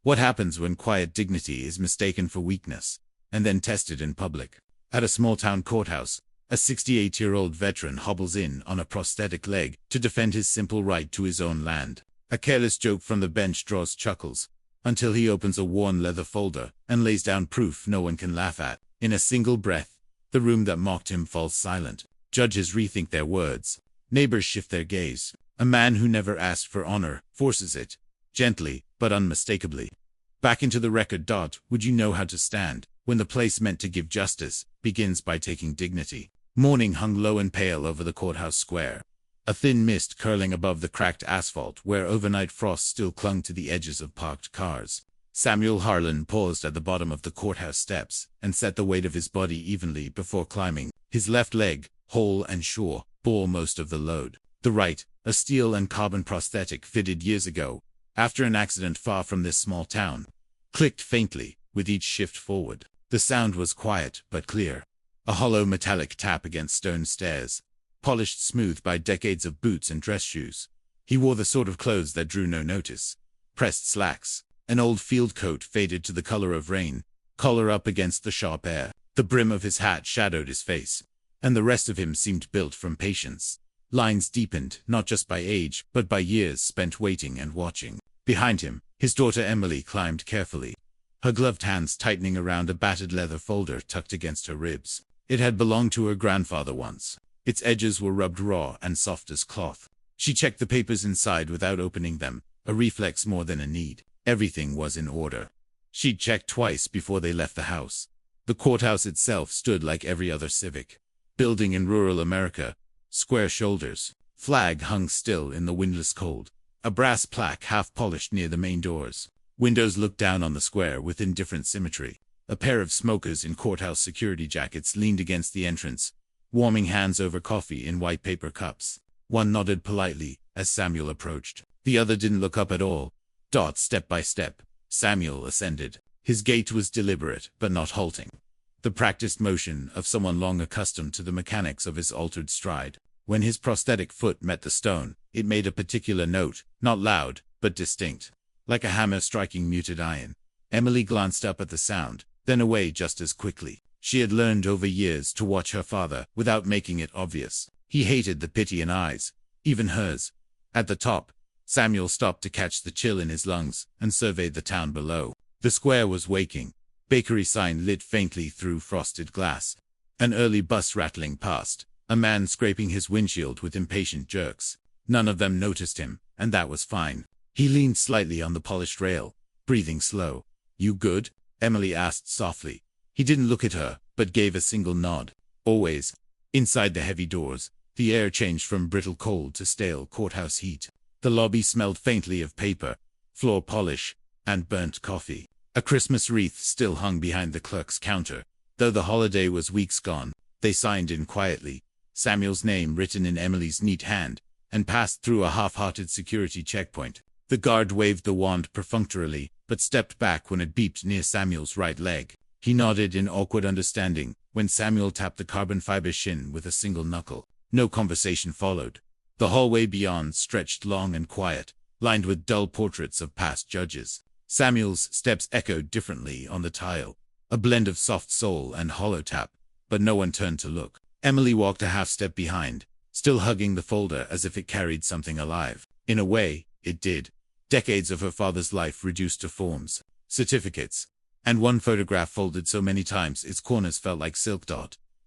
What happens when quiet dignity is mistaken for weakness, and then tested in public? At a small-town courthouse, a 68-year-old veteran hobbles in on a prosthetic leg to defend his simple right to his own land. A careless joke from the bench draws chuckles, until he opens a worn leather folder and lays down proof no one can laugh at. In a single breath, the room that mocked him falls silent. Judges rethink their words. Neighbors shift their gaze. A man who never asked for honor forces it, gently but unmistakably. Back into the record. Would you know how to stand when the place meant to give justice begins by taking dignity? Morning hung low and pale over the courthouse square, a thin mist curling above the cracked asphalt where overnight frost still clung to the edges of parked cars. Samuel Harlan paused at the bottom of the courthouse steps and set the weight of his body evenly before climbing. His left leg, whole and sure, bore most of the load. The right, a steel and carbon prosthetic fitted years ago, after an accident far from this small town, clicked faintly with each shift forward. The sound was quiet but clear. A hollow metallic tap against stone stairs, polished smooth by decades of boots and dress shoes. He wore the sort of clothes that drew no notice. Pressed slacks, an old field coat faded to the color of rain, collar up against the sharp air. The brim of his hat shadowed his face, and the rest of him seemed built from patience. Lines deepened, not just by age, but by years spent waiting and watching. Behind him, his daughter Emily climbed carefully, her gloved hands tightening around a battered leather folder tucked against her ribs. It had belonged to her grandfather once. Its edges were rubbed raw and soft as cloth. She checked the papers inside without opening them, a reflex more than a need. Everything was in order. She'd checked twice before they left the house. The courthouse itself stood like every other civic building in rural America. Square shoulders. Flag hung still in the windless cold. A brass plaque half-polished near the main doors. Windows looked down on the square with indifferent symmetry. A pair of smokers in courthouse security jackets leaned against the entrance, warming hands over coffee in white paper cups. One nodded politely as Samuel approached. The other didn't look up at all. Step by step, Samuel ascended. His gait was deliberate but not halting, the practiced motion of someone long accustomed to the mechanics of his altered stride. When his prosthetic foot met the stone, it made a particular note, not loud, but distinct, like a hammer striking muted iron. Emily glanced up at the sound, then away just as quickly. She had learned over years to watch her father without making it obvious. He hated the pity in eyes, even hers. At the top, Samuel stopped to catch the chill in his lungs and surveyed the town below. The square was waking. Bakery sign lit faintly through frosted glass. An early bus rattling past. A man scraping his windshield with impatient jerks. None of them noticed him, and that was fine. He leaned slightly on the polished rail, breathing slow. "You good?" Emily asked softly. He didn't look at her, but gave a single nod. Always. Inside the heavy doors, the air changed from brittle cold to stale courthouse heat. The lobby smelled faintly of paper, floor polish, and burnt coffee. A Christmas wreath still hung behind the clerk's counter. Though the holiday was weeks gone, they signed in quietly, Samuel's name written in Emily's neat hand, and passed through a half-hearted security checkpoint. The guard waved the wand perfunctorily, but stepped back when it beeped near Samuel's right leg. He nodded in awkward understanding when Samuel tapped the carbon fiber shin with a single knuckle. No conversation followed. The hallway beyond stretched long and quiet, lined with dull portraits of past judges. Samuel's steps echoed differently on the tile, a blend of soft soul and hollow tap, but no one turned to look. Emily walked a half-step behind, still hugging the folder as if it carried something alive. In a way, it did. Decades of her father's life reduced to forms, certificates, and one photograph folded so many times its corners felt like silk.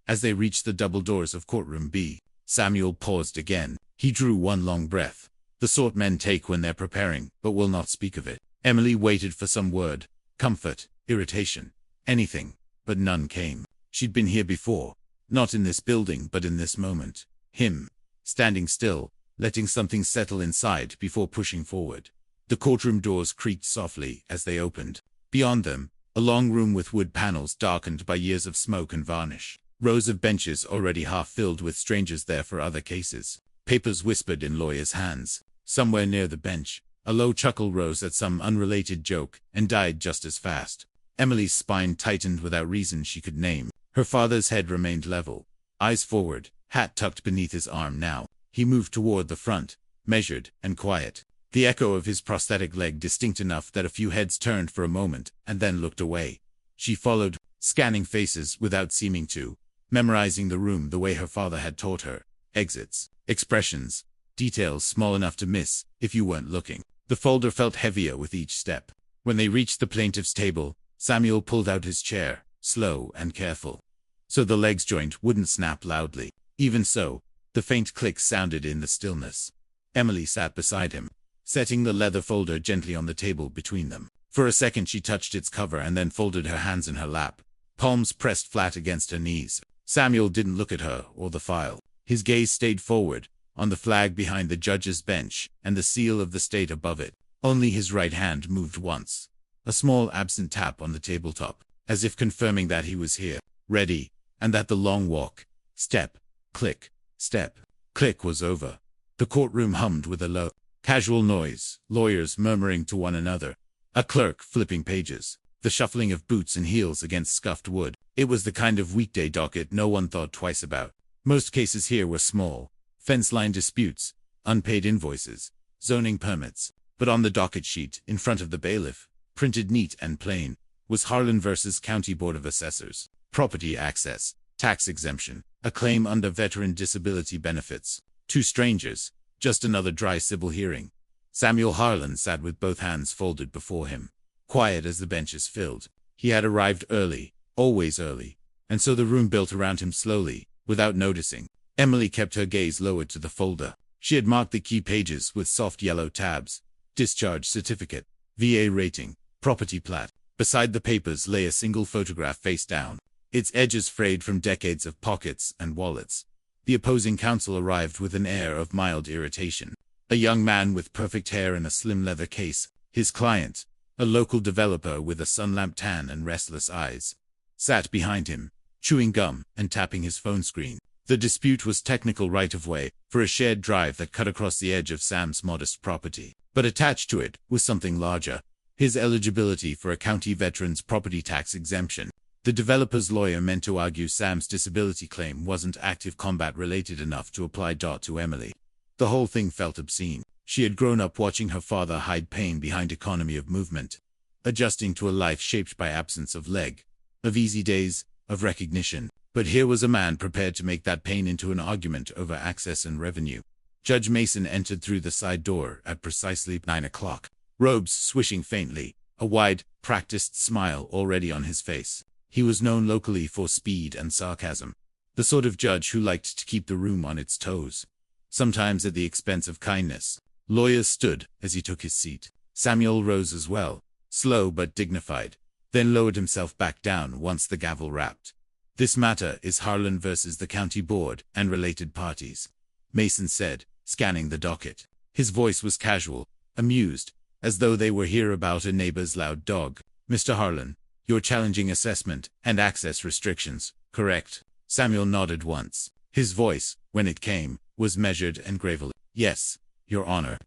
As they reached the double doors of Courtroom B, Samuel paused again. He drew one long breath, the sort men take when they're preparing, but will not speak of it. Emily waited for some word, comfort, irritation, anything, but none came. She'd been here before, not in this building but in this moment. Him, standing still, letting something settle inside before pushing forward. The courtroom doors creaked softly as they opened. Beyond them, a long room with wood panels darkened by years of smoke and varnish. Rows of benches already half filled with strangers there for other cases. Papers whispered in lawyers' hands. Somewhere near the bench, a low chuckle rose at some unrelated joke and died just as fast. Emily's spine tightened without reason she could name. Her father's head remained level, eyes forward, hat tucked beneath his arm now. He moved toward the front, measured and quiet. the echo of his prosthetic leg distinct enough that a few heads turned for a moment and then looked away. She followed, scanning faces without seeming to, memorizing the room the way her father had taught her. Exits, expressions, details small enough to miss if you weren't looking. The folder felt heavier with each step. When they reached the plaintiff's table, Samuel pulled out his chair, slow and careful, so the leg's joint wouldn't snap loudly. Even so, the faint click sounded in the stillness. Emily sat beside him, setting the leather folder gently on the table between them. For a second she touched its cover and then folded her hands in her lap, palms pressed flat against her knees. Samuel didn't look at her or the file. His gaze stayed forward, on the flag behind the judge's bench and the seal of the state above it. Only his right hand moved once. A small absent tap on the tabletop, as if confirming that he was here, ready, and that the long walk, step, click, step, click was over. The courtroom hummed with a low, casual noise, lawyers murmuring to one another, a clerk flipping pages, the shuffling of boots and heels against scuffed wood. It was the kind of weekday docket no one thought twice about. Most cases here were small, fence-line disputes, unpaid invoices, zoning permits, but on the docket sheet, in front of the bailiff, printed neat and plain, was Harlan versus County Board of Assessors, property access, tax exemption, a claim under veteran disability benefits. Two strangers, just another dry civil hearing. Samuel Harlan sat with both hands folded before him, quiet as the benches filled. He had arrived early, always early, and so the room built around him slowly, without noticing. Emily kept her gaze lowered to the folder. She had marked the key pages with soft yellow tabs. Discharge certificate, VA rating, property plat. Beside the papers lay a single photograph face down, its edges frayed from decades of pockets and wallets. The opposing counsel arrived with an air of mild irritation. A young man with perfect hair and a slim leather case, his client, a local developer with a sun-lamp tan and restless eyes, sat behind him, chewing gum and tapping his phone screen. The dispute was technical right-of-way for a shared drive that cut across the edge of Sam's modest property. But attached to it was something larger, his eligibility for a county veteran's property tax exemption. The developer's lawyer meant to argue Sam's disability claim wasn't active combat-related enough to apply to Emily. The whole thing felt obscene. She had grown up watching her father hide pain behind economy of movement, adjusting to a life shaped by absence of leg, of easy days, of recognition. But here was a man prepared to make that pain into an argument over access and revenue. Judge Mason entered through the side door at precisely 9 o'clock, robes swishing faintly, a wide, practiced smile already on his face. He was known locally for speed and sarcasm, the sort of judge who liked to keep the room on its toes, sometimes at the expense of kindness. Lawyers stood as he took his seat. Samuel rose as well, slow but dignified, then lowered himself back down once the gavel rapped. This matter is Harlan versus the county board and related parties, Mason said, scanning the docket. His voice was casual, amused, as though they were here about a neighbor's loud dog. Mr. Harlan, you're challenging assessment and access restrictions, correct? Samuel nodded once. His voice, when it came, was measured and gravelly. Yes, Your Honor.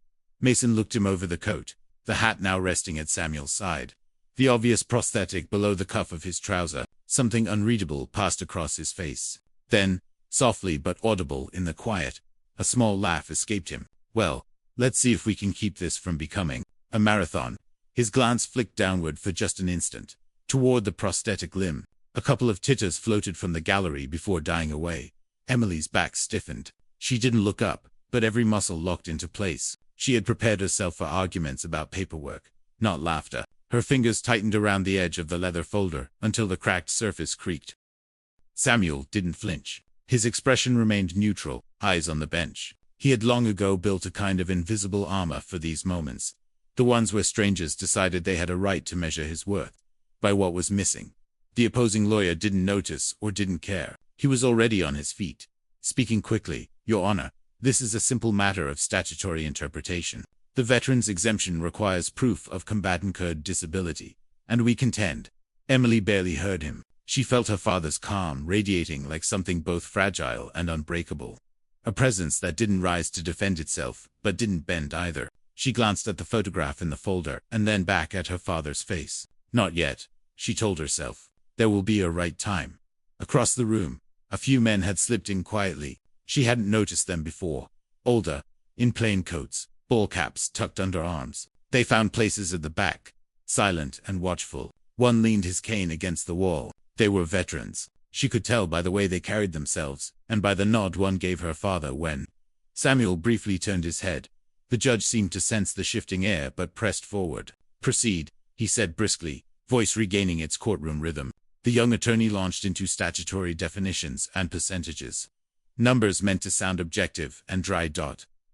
Mason looked him over the coat, the hat now resting at Samuel's side. The obvious prosthetic below the cuff of his trouser. Something unreadable passed across his face. Then, softly but audible in the quiet, a small laugh escaped him. Well, let's see if we can keep this from becoming a marathon. His glance flicked downward for just an instant, toward the prosthetic limb. A couple of titters floated from the gallery before dying away. Emily's back stiffened. She didn't look up, but every muscle locked into place. She had prepared herself for arguments about paperwork, not laughter. Her fingers tightened around the edge of the leather folder until the cracked surface creaked. Samuel didn't flinch. His expression remained neutral, eyes on the bench. He had long ago built a kind of invisible armor for these moments, the ones where strangers decided they had a right to measure his worth by what was missing. The opposing lawyer didn't notice or didn't care. He was already on his feet, speaking quickly. Your Honor, this is a simple matter of statutory interpretation. The veteran's exemption requires proof of combat-incurred disability, and we contend. Emily barely heard him. She felt her father's calm radiating like something both fragile and unbreakable, a presence that didn't rise to defend itself, but didn't bend either. She glanced at the photograph in the folder, and then back at her father's face. Not yet, she told herself. There will be a right time. Across the room, a few men had slipped in quietly. She hadn't noticed them before. Older, in plain coats, ball caps tucked under arms. They found places at the back, silent and watchful. One leaned his cane against the wall. They were veterans. She could tell by the way they carried themselves, and by the nod one gave her father when Samuel briefly turned his head. The judge seemed to sense the shifting air but pressed forward. "Proceed," he said briskly, voice regaining its courtroom rhythm. The young attorney launched into statutory definitions and percentages. Numbers meant to sound objective and dry.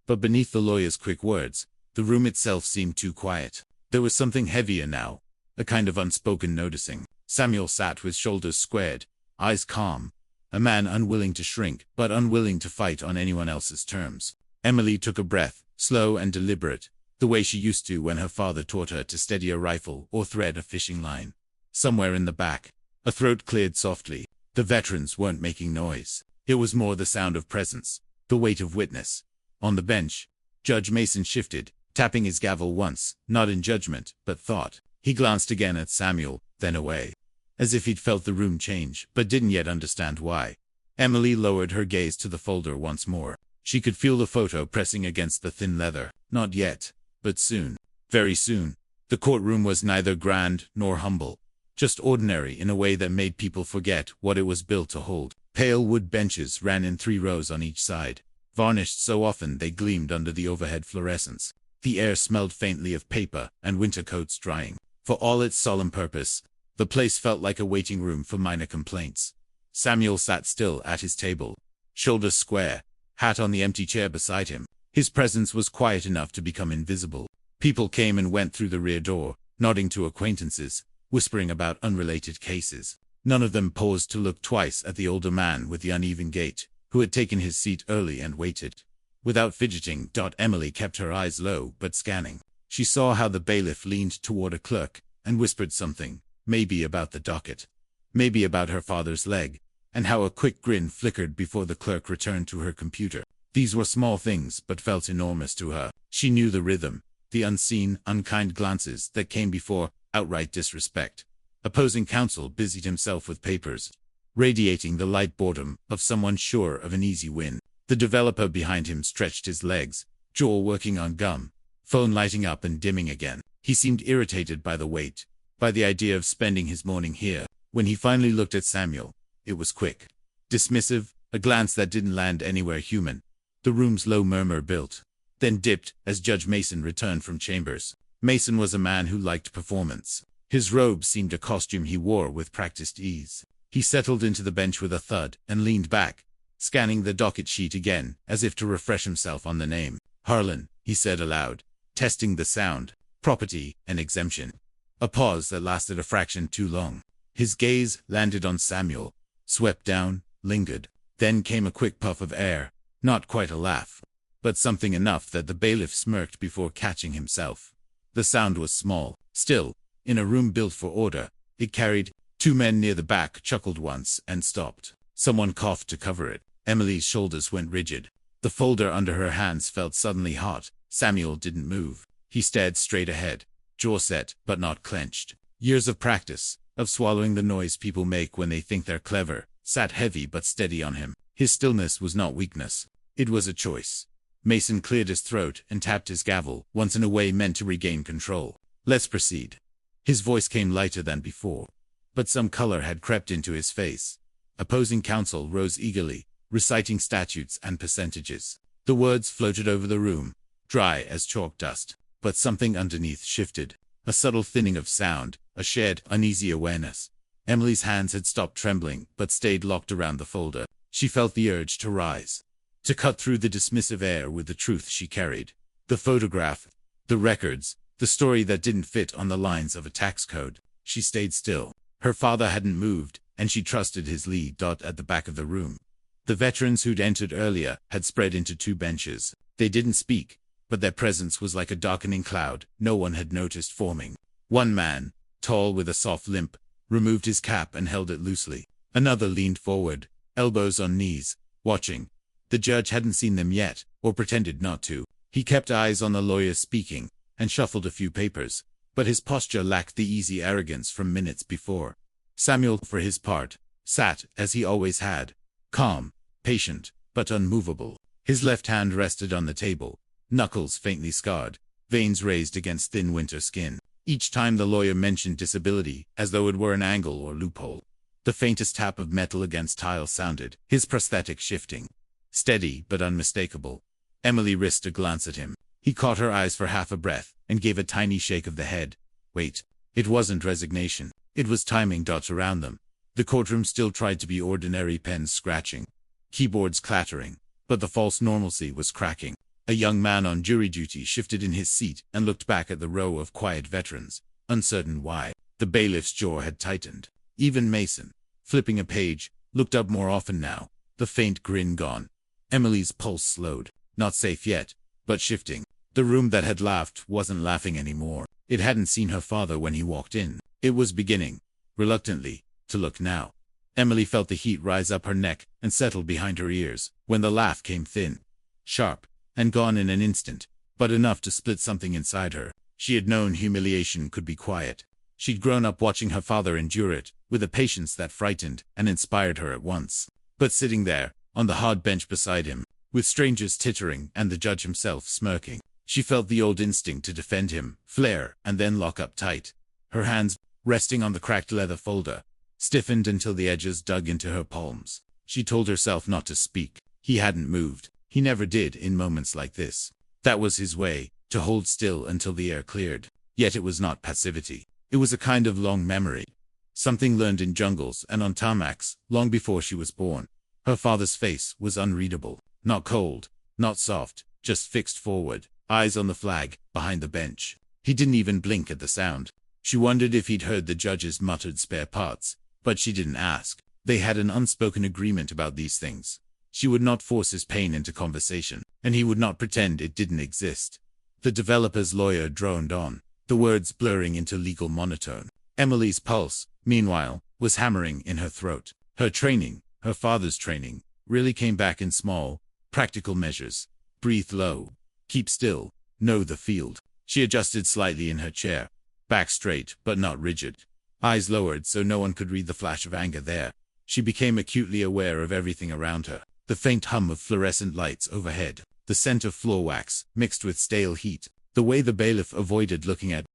But beneath the lawyer's quick words, the room itself seemed too quiet. There was something heavier now, a kind of unspoken noticing. Samuel sat with shoulders squared, eyes calm, a man unwilling to shrink, but unwilling to fight on anyone else's terms. Emily took a breath, slow and deliberate, the way she used to when her father taught her to steady a rifle or thread a fishing line. Somewhere in the back, a throat cleared softly. The veterans weren't making noise. It was more the sound of presence, the weight of witness. On the bench, Judge Mason shifted, tapping his gavel once, not in judgment, but thought. He glanced again at Samuel, then away, as if he'd felt the room change, but didn't yet understand why. Emily lowered her gaze to the folder once more. She could feel the photo pressing against the thin leather. Not yet, but soon. Very soon. The courtroom was neither grand nor humble, just ordinary in a way that made people forget what it was built to hold. Pale wood benches ran in 3 rows on each side, varnished so often they gleamed under the overhead fluorescence. The air smelled faintly of paper and winter coats drying. For all its solemn purpose, the place felt like a waiting room for minor complaints. Samuel sat still at his table, shoulders square, hat on the empty chair beside him. His presence was quiet enough to become invisible. People came and went through the rear door, nodding to acquaintances, whispering about unrelated cases. None of them paused to look twice at the older man with the uneven gait, who had taken his seat early and waited. Without fidgeting, Emily kept her eyes low but scanning. She saw how the bailiff leaned toward a clerk and whispered something, maybe about the docket, maybe about her father's leg, and how a quick grin flickered before the clerk returned to her computer. These were small things but felt enormous to her. She knew the rhythm, the unseen, unkind glances that came before outright disrespect. Opposing counsel busied himself with papers, radiating the light boredom of someone sure of an easy win. The developer behind him stretched his legs, jaw working on gum, phone lighting up and dimming again. He seemed irritated by the wait, by the idea of spending his morning here. When he finally looked at Samuel, it was quick, dismissive, a glance that didn't land anywhere human. The room's low murmur built, then dipped as Judge Mason returned from chambers. Mason was a man who liked performance. His robe seemed a costume he wore with practiced ease. He settled into the bench with a thud and leaned back, scanning the docket sheet again, as if to refresh himself on the name. "Harlan," he said aloud, testing the sound, "property and exemption." A pause that lasted a fraction too long. His gaze landed on Samuel, swept down, lingered. Then came a quick puff of air, not quite a laugh, but something enough that the bailiff smirked before catching himself. The sound was small, still, in a room built for order. It carried. 2 men near the back chuckled once and stopped. Someone coughed to cover it. Emily's shoulders went rigid. The folder under her hands felt suddenly hot. Samuel didn't move. He stared straight ahead, jaw set but not clenched. Years of practice, of swallowing the noise people make when they think they're clever, sat heavy but steady on him. His stillness was not weakness. It was a choice. Mason cleared his throat and tapped his gavel, once in a way meant to regain control. "Let's proceed." His voice came lighter than before, but some color had crept into his face. Opposing counsel rose eagerly, reciting statutes and percentages. The words floated over the room, dry as chalk dust, but something underneath shifted. A subtle thinning of sound, a shared, uneasy awareness. Emily's hands had stopped trembling, but stayed locked around the folder. She felt the urge to rise, to cut through the dismissive air with the truth she carried. The photograph, the records, the story that didn't fit on the lines of a tax code. She stayed still. Her father hadn't moved, and she trusted his lead. At the back of the room, the veterans who'd entered earlier had spread into 2 benches. They didn't speak, but their presence was like a darkening cloud no one had noticed forming. One man, tall with a soft limp, removed his cap and held it loosely. Another leaned forward, elbows on knees, watching. The judge hadn't seen them yet, or pretended not to. He kept eyes on the lawyer speaking, and shuffled a few papers, but his posture lacked the easy arrogance from minutes before. Samuel, for his part, sat, as he always had, calm, patient, but unmovable. His left hand rested on the table, knuckles faintly scarred, veins raised against thin winter skin. Each time the lawyer mentioned disability, as though it were an angle or loophole. The faintest tap of metal against tile sounded, his prosthetic shifting. Steady but unmistakable. Emily risked a glance at him. He caught her eyes for half a breath, and gave a tiny shake of the head. Wait. It wasn't resignation. It was timing dots around them. The courtroom still tried to be ordinary, pens scratching, keyboards clattering, but the false normalcy was cracking. A young man on jury duty shifted in his seat and looked back at the row of quiet veterans, uncertain why. The bailiff's jaw had tightened. Even Mason, flipping a page, looked up more often now, the faint grin gone. Emily's pulse slowed. Not safe yet, but shifting. The room that had laughed wasn't laughing anymore. It hadn't seen her father when he walked in. It was beginning, reluctantly, to look now. Emily felt the heat rise up her neck and settle behind her ears, when the laugh came thin, sharp, and gone in an instant, but enough to split something inside her. She had known humiliation could be quiet. She'd grown up watching her father endure it, with a patience that frightened and inspired her at once. But sitting there, on the hard bench beside him, with strangers tittering and the judge himself smirking, she felt the old instinct to defend him, flare, and then lock up tight. Her hands, resting on the cracked leather folder, stiffened until the edges dug into her palms. She told herself not to speak. He hadn't moved. He never did in moments like this. That was his way, to hold still until the air cleared. Yet it was not passivity. It was a kind of long memory. Something learned in jungles and on tarmacs, long before she was born. Her father's face was unreadable. Not cold, not soft, just fixed forward, eyes on the flag, behind the bench. He didn't even blink at the sound. She wondered if he'd heard the judge's muttered spare parts, but she didn't ask. They had an unspoken agreement about these things. She would not force his pain into conversation, and he would not pretend it didn't exist. The developer's lawyer droned on, the words blurring into legal monotone. Emily's pulse, meanwhile, was hammering in her throat. Her training, her father's training, really came back in small, practical measures. Breathe low. Keep still. Know the field. She adjusted slightly in her chair. Back straight, but not rigid. Eyes lowered so no one could read the flash of anger there. She became acutely aware of everything around her. The faint hum of fluorescent lights overhead. The scent of floor wax, mixed with stale heat. The way the bailiff avoided looking at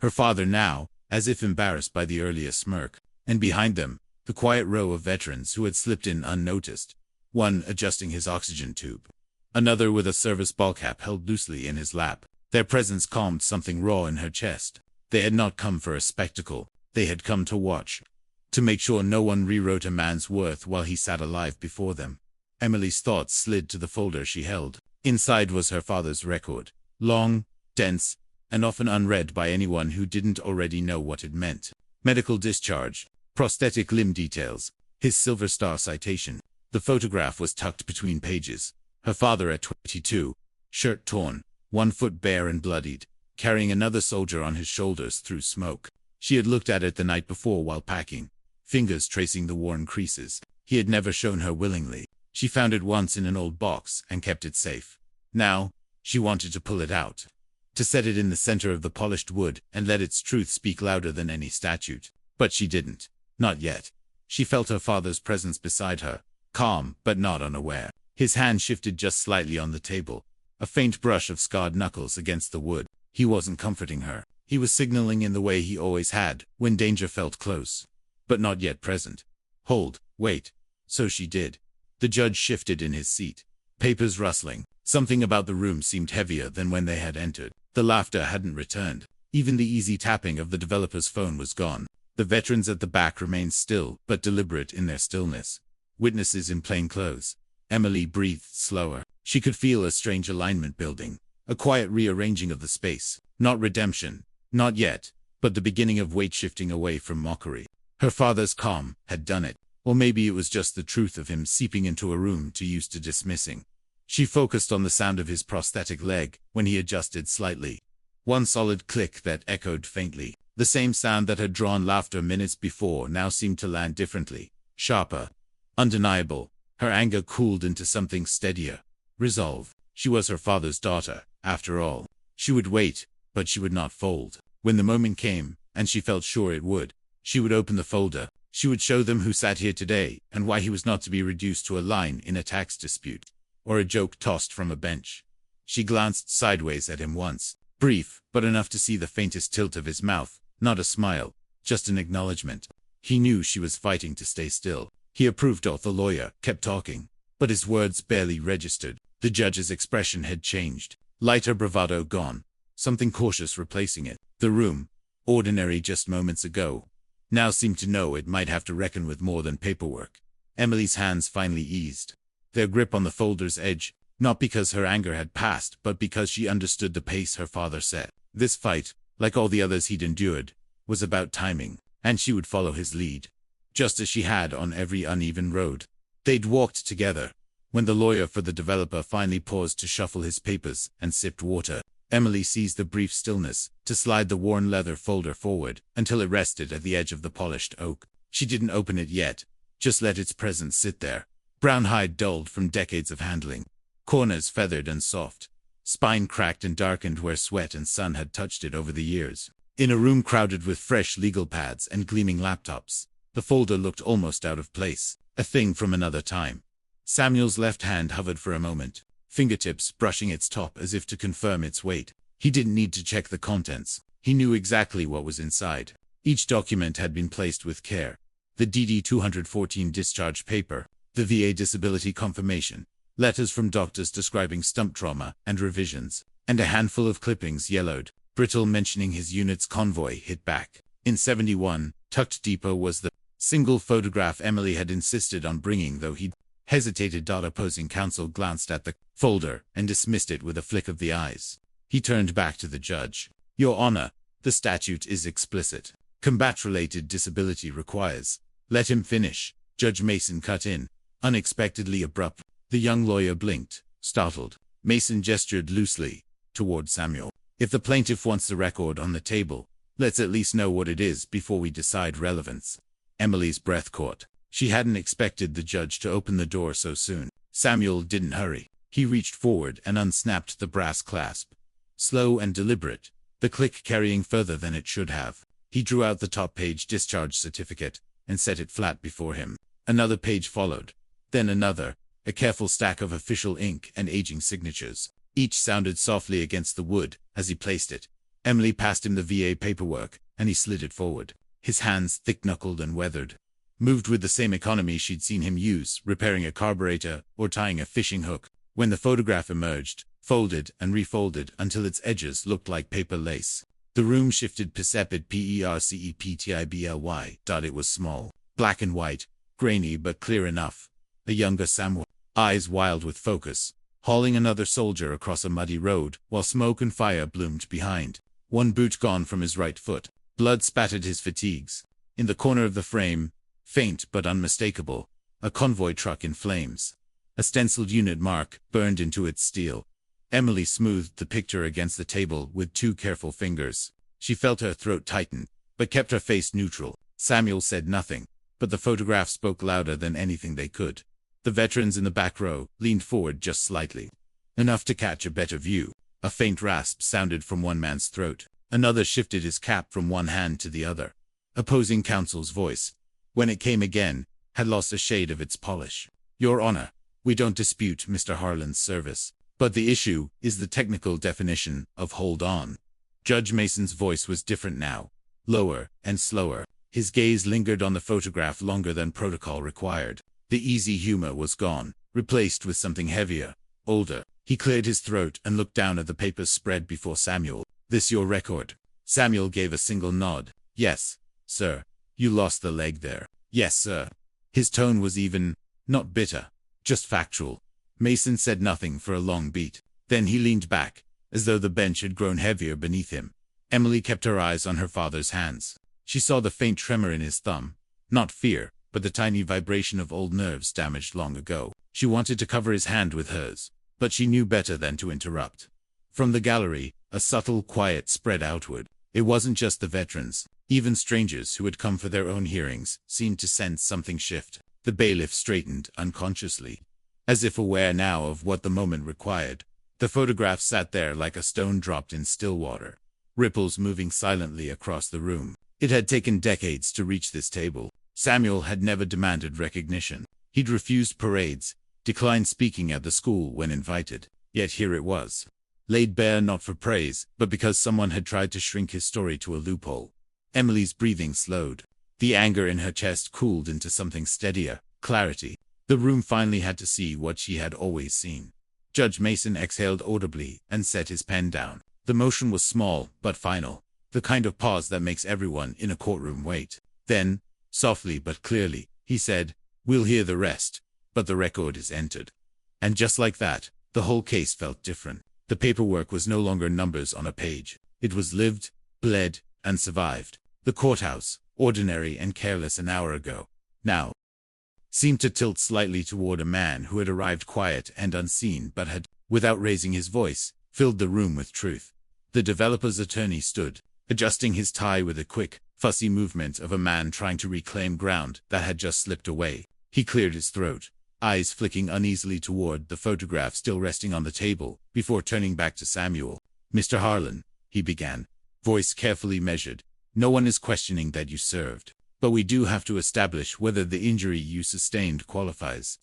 her father now, as if embarrassed by the earlier smirk. And behind them, the quiet row of veterans who had slipped in unnoticed. One adjusting his oxygen tube. Another with a service ball cap held loosely in his lap. Their presence calmed something raw in her chest. They had not come for a spectacle. They had come to watch. To make sure no one rewrote a man's worth while he sat alive before them. Emily's thoughts slid to the folder she held. Inside was her father's record. Long, dense, and often unread by anyone who didn't already know what it meant. Medical discharge. Prosthetic limb details. His Silver Star citation. The photograph was tucked between pages. Her father at 22, shirt torn, 1 foot bare and bloodied, carrying another soldier on his shoulders through smoke. She had looked at it the night before while packing, fingers tracing the worn creases. He had never shown her willingly. She found it once in an old box and kept it safe. Now, she wanted to pull it out. To set it in the center of the polished wood and let its truth speak louder than any statute. But she didn't. Not yet. She felt her father's presence beside her. Calm, but not unaware. His hand shifted just slightly on the table. A faint brush of scarred knuckles against the wood. He wasn't comforting her. He was signaling in the way he always had, when danger felt close. But not yet present. Hold, wait. So she did. The judge shifted in his seat. Papers rustling. Something about the room seemed heavier than when they had entered. The laughter hadn't returned. Even the easy tapping of the developer's phone was gone. The veterans at the back remained still, but deliberate in their stillness. Witnesses in plain clothes. Emily breathed slower. She could feel a strange alignment building. A quiet rearranging of the space. Not redemption. Not yet. But the beginning of weight shifting away from mockery. Her father's calm had done it. Or maybe it was just the truth of him seeping into a room too used to dismissing. She focused on the sound of his prosthetic leg when he adjusted slightly. One solid click that echoed faintly. The same sound that had drawn laughter minutes before now seemed to land differently. Sharper. Undeniable. Her anger cooled into something steadier. Resolve. She was her father's daughter, after all. She would wait, but she would not fold. When the moment came, and she felt sure it would, she would open the folder. She would show them who sat here today, and why he was not to be reduced to a line in a tax dispute, or a joke tossed from a bench. She glanced sideways at him once, brief, but enough to see the faintest tilt of his mouth, not a smile, just an acknowledgement. He knew she was fighting to stay still. He approved. The lawyer kept talking, but his words barely registered. The judge's expression had changed. Lighter bravado gone, something cautious replacing it. The room, ordinary just moments ago, now seemed to know it might have to reckon with more than paperwork. Emily's hands finally eased their grip on the folder's edge, not because her anger had passed, but because she understood the pace her father set. This fight, like all the others he'd endured, was about timing, and she would follow his lead, just as she had on every uneven road. They'd walked together. When the lawyer for the developer finally paused to shuffle his papers and sipped water, Emily seized the brief stillness to slide the worn leather folder forward until it rested at the edge of the polished oak. She didn't open it yet, just let its presence sit there. Brown hide dulled from decades of handling, corners feathered and soft, spine cracked and darkened where sweat and sun had touched it over the years. In a room crowded with fresh legal pads and gleaming laptops, the folder looked almost out of place, a thing from another time. Samuel's left hand hovered for a moment, fingertips brushing its top as if to confirm its weight. He didn't need to check the contents. He knew exactly what was inside. Each document had been placed with care. The DD-214 discharge paper, the VA disability confirmation, letters from doctors describing stump trauma and revisions, and a handful of clippings yellowed, brittle, mentioning his unit's convoy hit back. In 71, tucked deeper was the single photograph Emily had insisted on bringing, though he'd hesitated. Opposing counsel glanced at the folder and dismissed it with a flick of the eyes. He turned back to the judge. Your Honor, the statute is explicit. Combat-related disability requires. Let him finish. Judge Mason cut in, unexpectedly abrupt. The young lawyer blinked, startled. Mason gestured loosely toward Samuel. If the plaintiff wants the record on the table, let's at least know what it is before we decide relevance. Emily's breath caught. She hadn't expected the judge to open the door so soon. Samuel didn't hurry. He reached forward and unsnapped the brass clasp. Slow and deliberate, the click carrying further than it should have. He drew out the top-page discharge certificate and set it flat before him. Another page followed, then another, a careful stack of official ink and aging signatures. Each sounded softly against the wood as he placed it. Emily passed him the VA paperwork, and he slid it forward. His hands, thick-knuckled and weathered, moved with the same economy she'd seen him use, repairing a carburetor or tying a fishing hook. When the photograph emerged, folded and refolded until its edges looked like paper lace. The room shifted percepid perceptibly. It was small, black and white, grainy but clear enough. A younger Samuel, eyes wild with focus, hauling another soldier across a muddy road while smoke and fire bloomed behind. One boot gone from his right foot. Blood spattered his fatigues. In the corner of the frame, faint but unmistakable, a convoy truck in flames. A stenciled unit mark burned into its steel. Emily smoothed the picture against the table with 2 careful fingers. She felt her throat tighten, but kept her face neutral. Samuel said nothing, but the photograph spoke louder than anything they could. The veterans in the back row leaned forward just slightly, enough to catch a better view. A faint rasp sounded from one man's throat. Another shifted his cap from one hand to the other. Opposing counsel's voice, when it came again, had lost a shade of its polish. Your Honor, we don't dispute Mr. Harlan's service, but the issue is the technical definition of hold on. Judge Mason's voice was different now, lower and slower. His gaze lingered on the photograph longer than protocol required. The easy humor was gone, replaced with something heavier, older. He cleared his throat and looked down at the papers spread before Samuel. This your record? Samuel gave a single nod. Yes, sir. You lost the leg there. Yes, sir. His tone was even, not bitter, just factual. Mason said nothing for a long beat. Then he leaned back, as though the bench had grown heavier beneath him. Emily kept her eyes on her father's hands. She saw the faint tremor in his thumb. Not fear, but the tiny vibration of old nerves damaged long ago. She wanted to cover his hand with hers, but she knew better than to interrupt. From the gallery, a subtle quiet spread outward. It wasn't just the veterans. Even strangers who had come for their own hearings seemed to sense something shift. The bailiff straightened unconsciously, as if aware now of what the moment required. The photograph sat there like a stone dropped in still water, ripples moving silently across the room. It had taken decades to reach this table. Samuel had never demanded recognition. He'd refused parades, declined speaking at the school when invited. Yet here it was. laid bare not for praise, but because someone had tried to shrink his story to a loophole. Emily's breathing slowed. The anger in her chest cooled into something steadier, clarity. The room finally had to see what she had always seen. Judge Mason exhaled audibly and set his pen down. The motion was small, but final. The kind of pause that makes everyone in a courtroom wait. Then, softly but clearly, he said, "We'll hear the rest, but the record is entered." And just like that, the whole case felt different. The paperwork was no longer numbers on a page. It was lived, bled, and survived. The courthouse, ordinary and careless an hour ago, now seemed to tilt slightly toward a man who had arrived quiet and unseen but had, without raising his voice, filled the room with truth. The developer's attorney stood, adjusting his tie with a quick, fussy movement of a man trying to reclaim ground that had just slipped away. He cleared his throat, eyes flicking uneasily toward the photograph still resting on the table, before turning back to Samuel. "Mr. Harlan," he began, voice carefully measured, "no one is questioning that you served. But we do have to establish whether the injury you sustained qualifies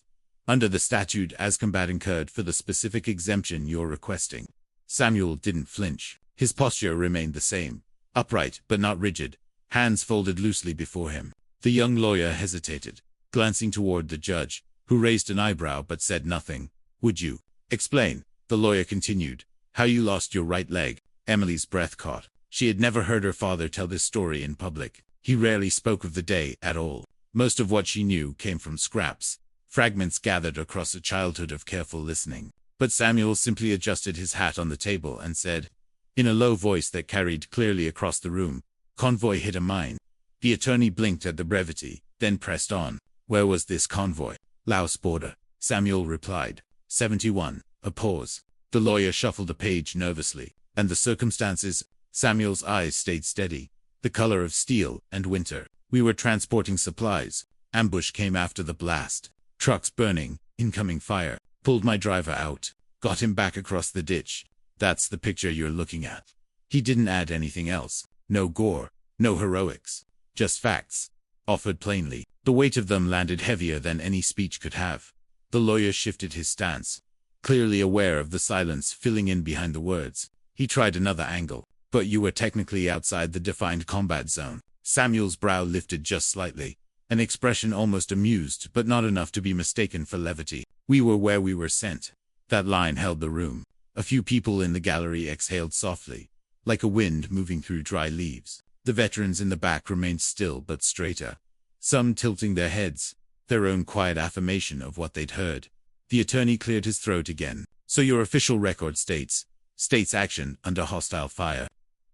under the statute as combat incurred for the specific exemption you're requesting." Samuel didn't flinch. His posture remained the same, upright but not rigid, hands folded loosely before him. The young lawyer hesitated, glancing toward the judge, who raised an eyebrow but said nothing. "Would you explain," the lawyer continued, "how you lost your right leg?" Emily's breath caught. She had never heard her father tell this story in public. He rarely spoke of the day at all. Most of what she knew came from scraps, fragments gathered across a childhood of careful listening. But Samuel simply adjusted his hat on the table and said, in a low voice that carried clearly across the room, "Convoy hit a mine." The attorney blinked at the brevity, then pressed on. "Where was this convoy?" "Laos border," Samuel replied. 71. A pause. The lawyer shuffled a page nervously. "And the circumstances?" Samuel's eyes stayed steady. "The color of steel and winter. We were transporting supplies. Ambush came after the blast. Trucks burning, incoming fire. Pulled my driver out. Got him back across the ditch. That's the picture you're looking at." He didn't add anything else. No gore, no heroics. Just facts, offered plainly. The weight of them landed heavier than any speech could have. The lawyer shifted his stance, clearly aware of the silence filling in behind the words. He tried another angle. "But you were technically outside the defined combat zone." Samuel's brow lifted just slightly, an expression almost amused but not enough to be mistaken for levity. "We were where we were sent." That line held the room. A few people in the gallery exhaled softly, like a wind moving through dry leaves. The veterans in the back remained still but straighter, some tilting their heads, their own quiet affirmation of what they'd heard. The attorney cleared his throat again. "So your official record states action under hostile fire."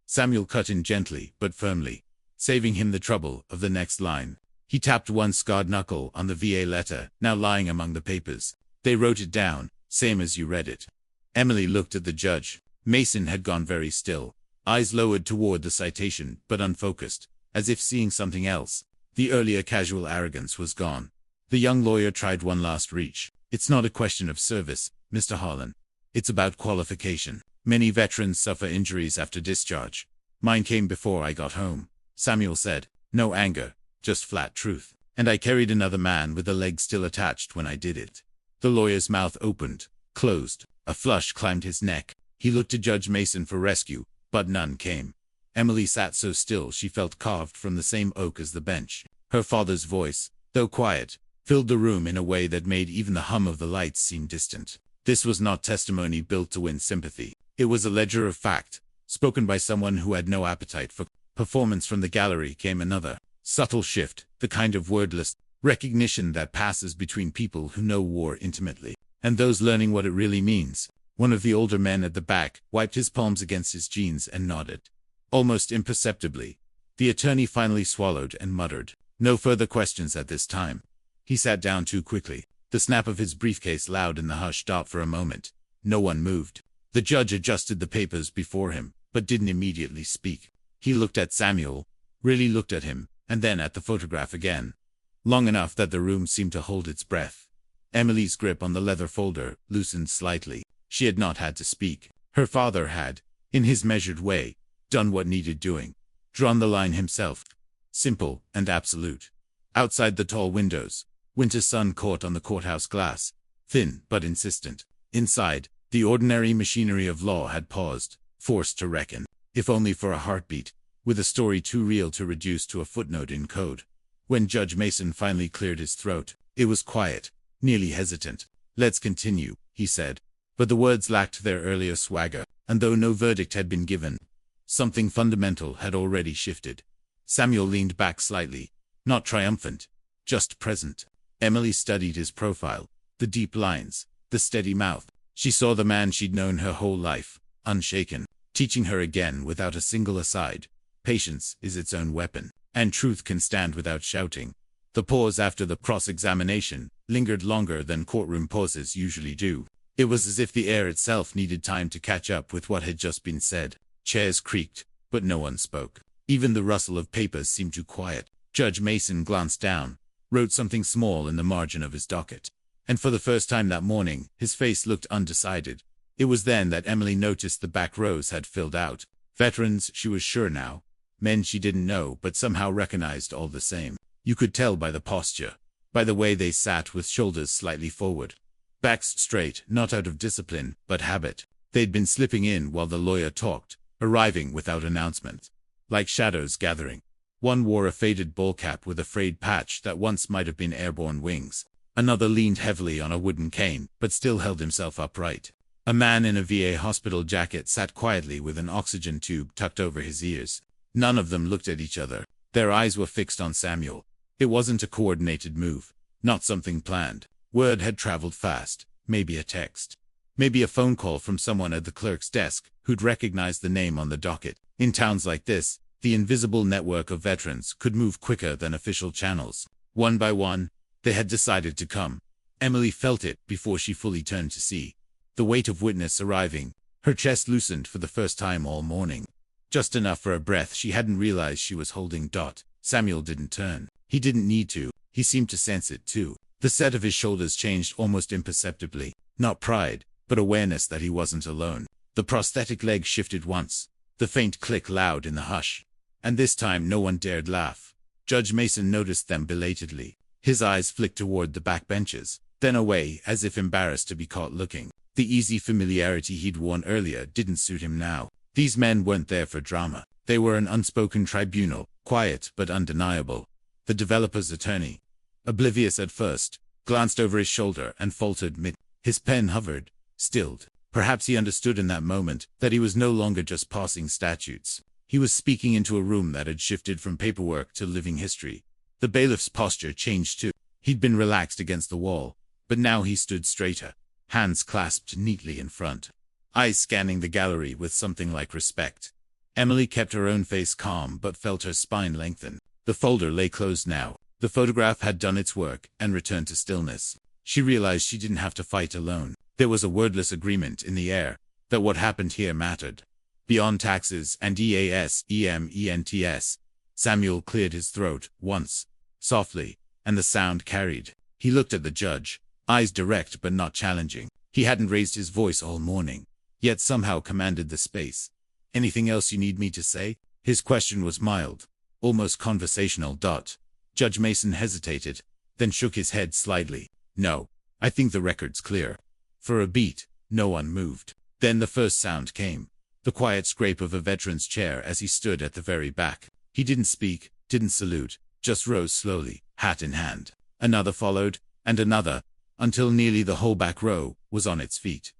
Samuel cut in gently but firmly, saving him the trouble of the next line. He tapped one scarred knuckle on the VA letter, now lying among the papers. "They wrote it down, same as you read it." Emily looked at the judge. Mason had gone very still, eyes lowered toward the citation but unfocused, as if seeing something else. The earlier casual arrogance was gone. The young lawyer tried one last reach. "It's not a question of service, Mr. Harlan. It's about qualification. Many veterans suffer injuries after discharge. Mine came before I got home," Samuel said. No anger, just flat truth. "And I carried another man with a leg still attached when I did it." The lawyer's mouth opened, closed. A flush climbed his neck. He looked to Judge Mason for rescue, but none came. Emily sat so still she felt carved from the same oak as the bench. Her father's voice, though quiet, filled the room in a way that made even the hum of the lights seem distant. This was not testimony built to win sympathy. It was a ledger of fact, spoken by someone who had no appetite for performance. From the gallery came another, subtle shift, the kind of wordless recognition that passes between people who know war intimately and those learning what it really means. One of the older men at the back wiped his palms against his jeans and nodded, almost imperceptibly. The attorney finally swallowed and muttered, "No further questions at this time." He sat down too quickly, the snap of his briefcase loud in the hush. For a moment, no one moved. The judge adjusted the papers before him, but didn't immediately speak. He looked at Samuel, really looked at him, and then at the photograph again, long enough that the room seemed to hold its breath. Emily's grip on the leather folder loosened slightly. She had not had to speak. Her father had, in his measured way, done what needed doing. Drawn the line himself. Simple and absolute. Outside the tall windows, winter sun caught on the courthouse glass, thin but insistent. Inside, The ordinary machinery of law had paused, forced to reckon, if only for a heartbeat, with a story too real to reduce to a footnote in code. When Judge Mason finally cleared his throat, it was quiet, nearly hesitant. "Let's continue," he said. But the words lacked their earlier swagger, and though no verdict had been given, something fundamental had already shifted. Samuel leaned back slightly, not triumphant, just present. Emily studied his profile, the deep lines, the steady mouth. She saw the man she'd known her whole life, unshaken, teaching her again without a single aside. Patience is its own weapon, and truth can stand without shouting. The pause after the cross-examination lingered longer than courtroom pauses usually do. It was as if the air itself needed time to catch up with what had just been said. Chairs creaked, but no one spoke. Even the rustle of papers seemed too quiet. Judge Mason glanced down, wrote something small in the margin of his docket. And for the first time that morning, his face looked undecided. It was then that Emily noticed the back rows had filled out. Veterans, she was sure now. Men she didn't know but somehow recognized all the same. You could tell by the posture, by the way they sat with shoulders slightly forward. Backs straight, not out of discipline, but habit. They'd been slipping in while the lawyer talked, arriving without announcement, like shadows gathering. One wore a faded ball cap with a frayed patch that once might have been airborne wings. Another leaned heavily on a wooden cane, but still held himself upright. A man in a VA hospital jacket sat quietly with an oxygen tube tucked over his ears. None of them looked at each other. Their eyes were fixed on Samuel. It wasn't a coordinated move, not something planned. Word had traveled fast, maybe a text. Maybe a phone call from someone at the clerk's desk who'd recognized the name on the docket. In towns like this, the invisible network of veterans could move quicker than official channels. One by one, they had decided to come. Emily felt it before she fully turned to see. The weight of witness arriving. Her chest loosened for the first time all morning. Just enough for a breath she hadn't realized she was holding. Samuel didn't turn. He didn't need to. He seemed to sense it too. The set of his shoulders changed almost imperceptibly. Not pride, but awareness that he wasn't alone. The prosthetic leg shifted once. The faint click loud in the hush. And this time no one dared laugh. Judge Mason noticed them belatedly. His eyes flicked toward the back benches, then away as if embarrassed to be caught looking. The easy familiarity he'd worn earlier didn't suit him now. These men weren't there for drama. They were an unspoken tribunal, quiet but undeniable. The developer's attorney, oblivious at first, glanced over his shoulder and faltered mid. His pen hovered, stilled. Perhaps he understood in that moment that he was no longer just passing statutes. He was speaking into a room that had shifted from paperwork to living history. The bailiff's posture changed too. He'd been relaxed against the wall, but now he stood straighter, hands clasped neatly in front, eyes scanning the gallery with something like respect. Emily kept her own face calm but felt her spine lengthen. The folder lay closed now. The photograph had done its work and returned to stillness. She realized she didn't have to fight alone. There was a wordless agreement in the air that what happened here mattered. Beyond taxes and EAS, Samuel cleared his throat once, softly, and the sound carried. He looked at the judge, eyes direct but not challenging. He hadn't raised his voice all morning, yet somehow commanded the space. "Anything else you need me to say?" His question was mild, almost conversational. Judge Mason hesitated, then shook his head slightly. "No, I think the record's clear." For a beat, no one moved. Then the first sound came, the quiet scrape of a veteran's chair as he stood at the very back. He didn't speak, didn't salute, just rose slowly, hat in hand. Another followed, and another, until nearly the whole back row was on its feet.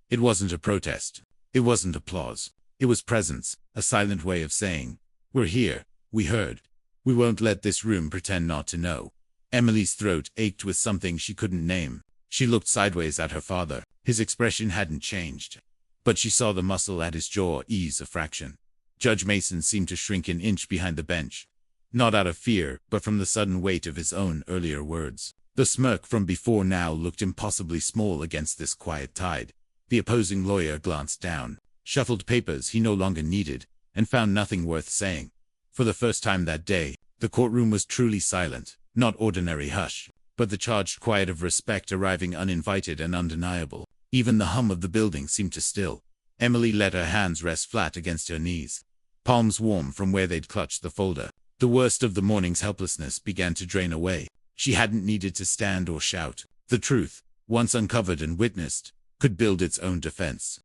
It wasn't a protest. It wasn't applause. It was presence, a silent way of saying, "We're here, we heard. We won't let this room pretend not to know." Emily's throat ached with something she couldn't name. She looked sideways at her father. His expression hadn't changed, but she saw the muscle at his jaw ease a fraction. Judge Mason seemed to shrink an inch behind the bench, not out of fear, but from the sudden weight of his own earlier words. The smirk from before now looked impossibly small against this quiet tide. The opposing lawyer glanced down, shuffled papers he no longer needed, and found nothing worth saying. For the first time that day, the courtroom was truly silent, not ordinary hush, but the charged quiet of respect arriving uninvited and undeniable. Even the hum of the building seemed to still. Emily let her hands rest flat against her knees, palms warm from where they'd clutched the folder. The worst of the morning's helplessness began to drain away. She hadn't needed to stand or shout. The truth, once uncovered and witnessed, could build its own defense.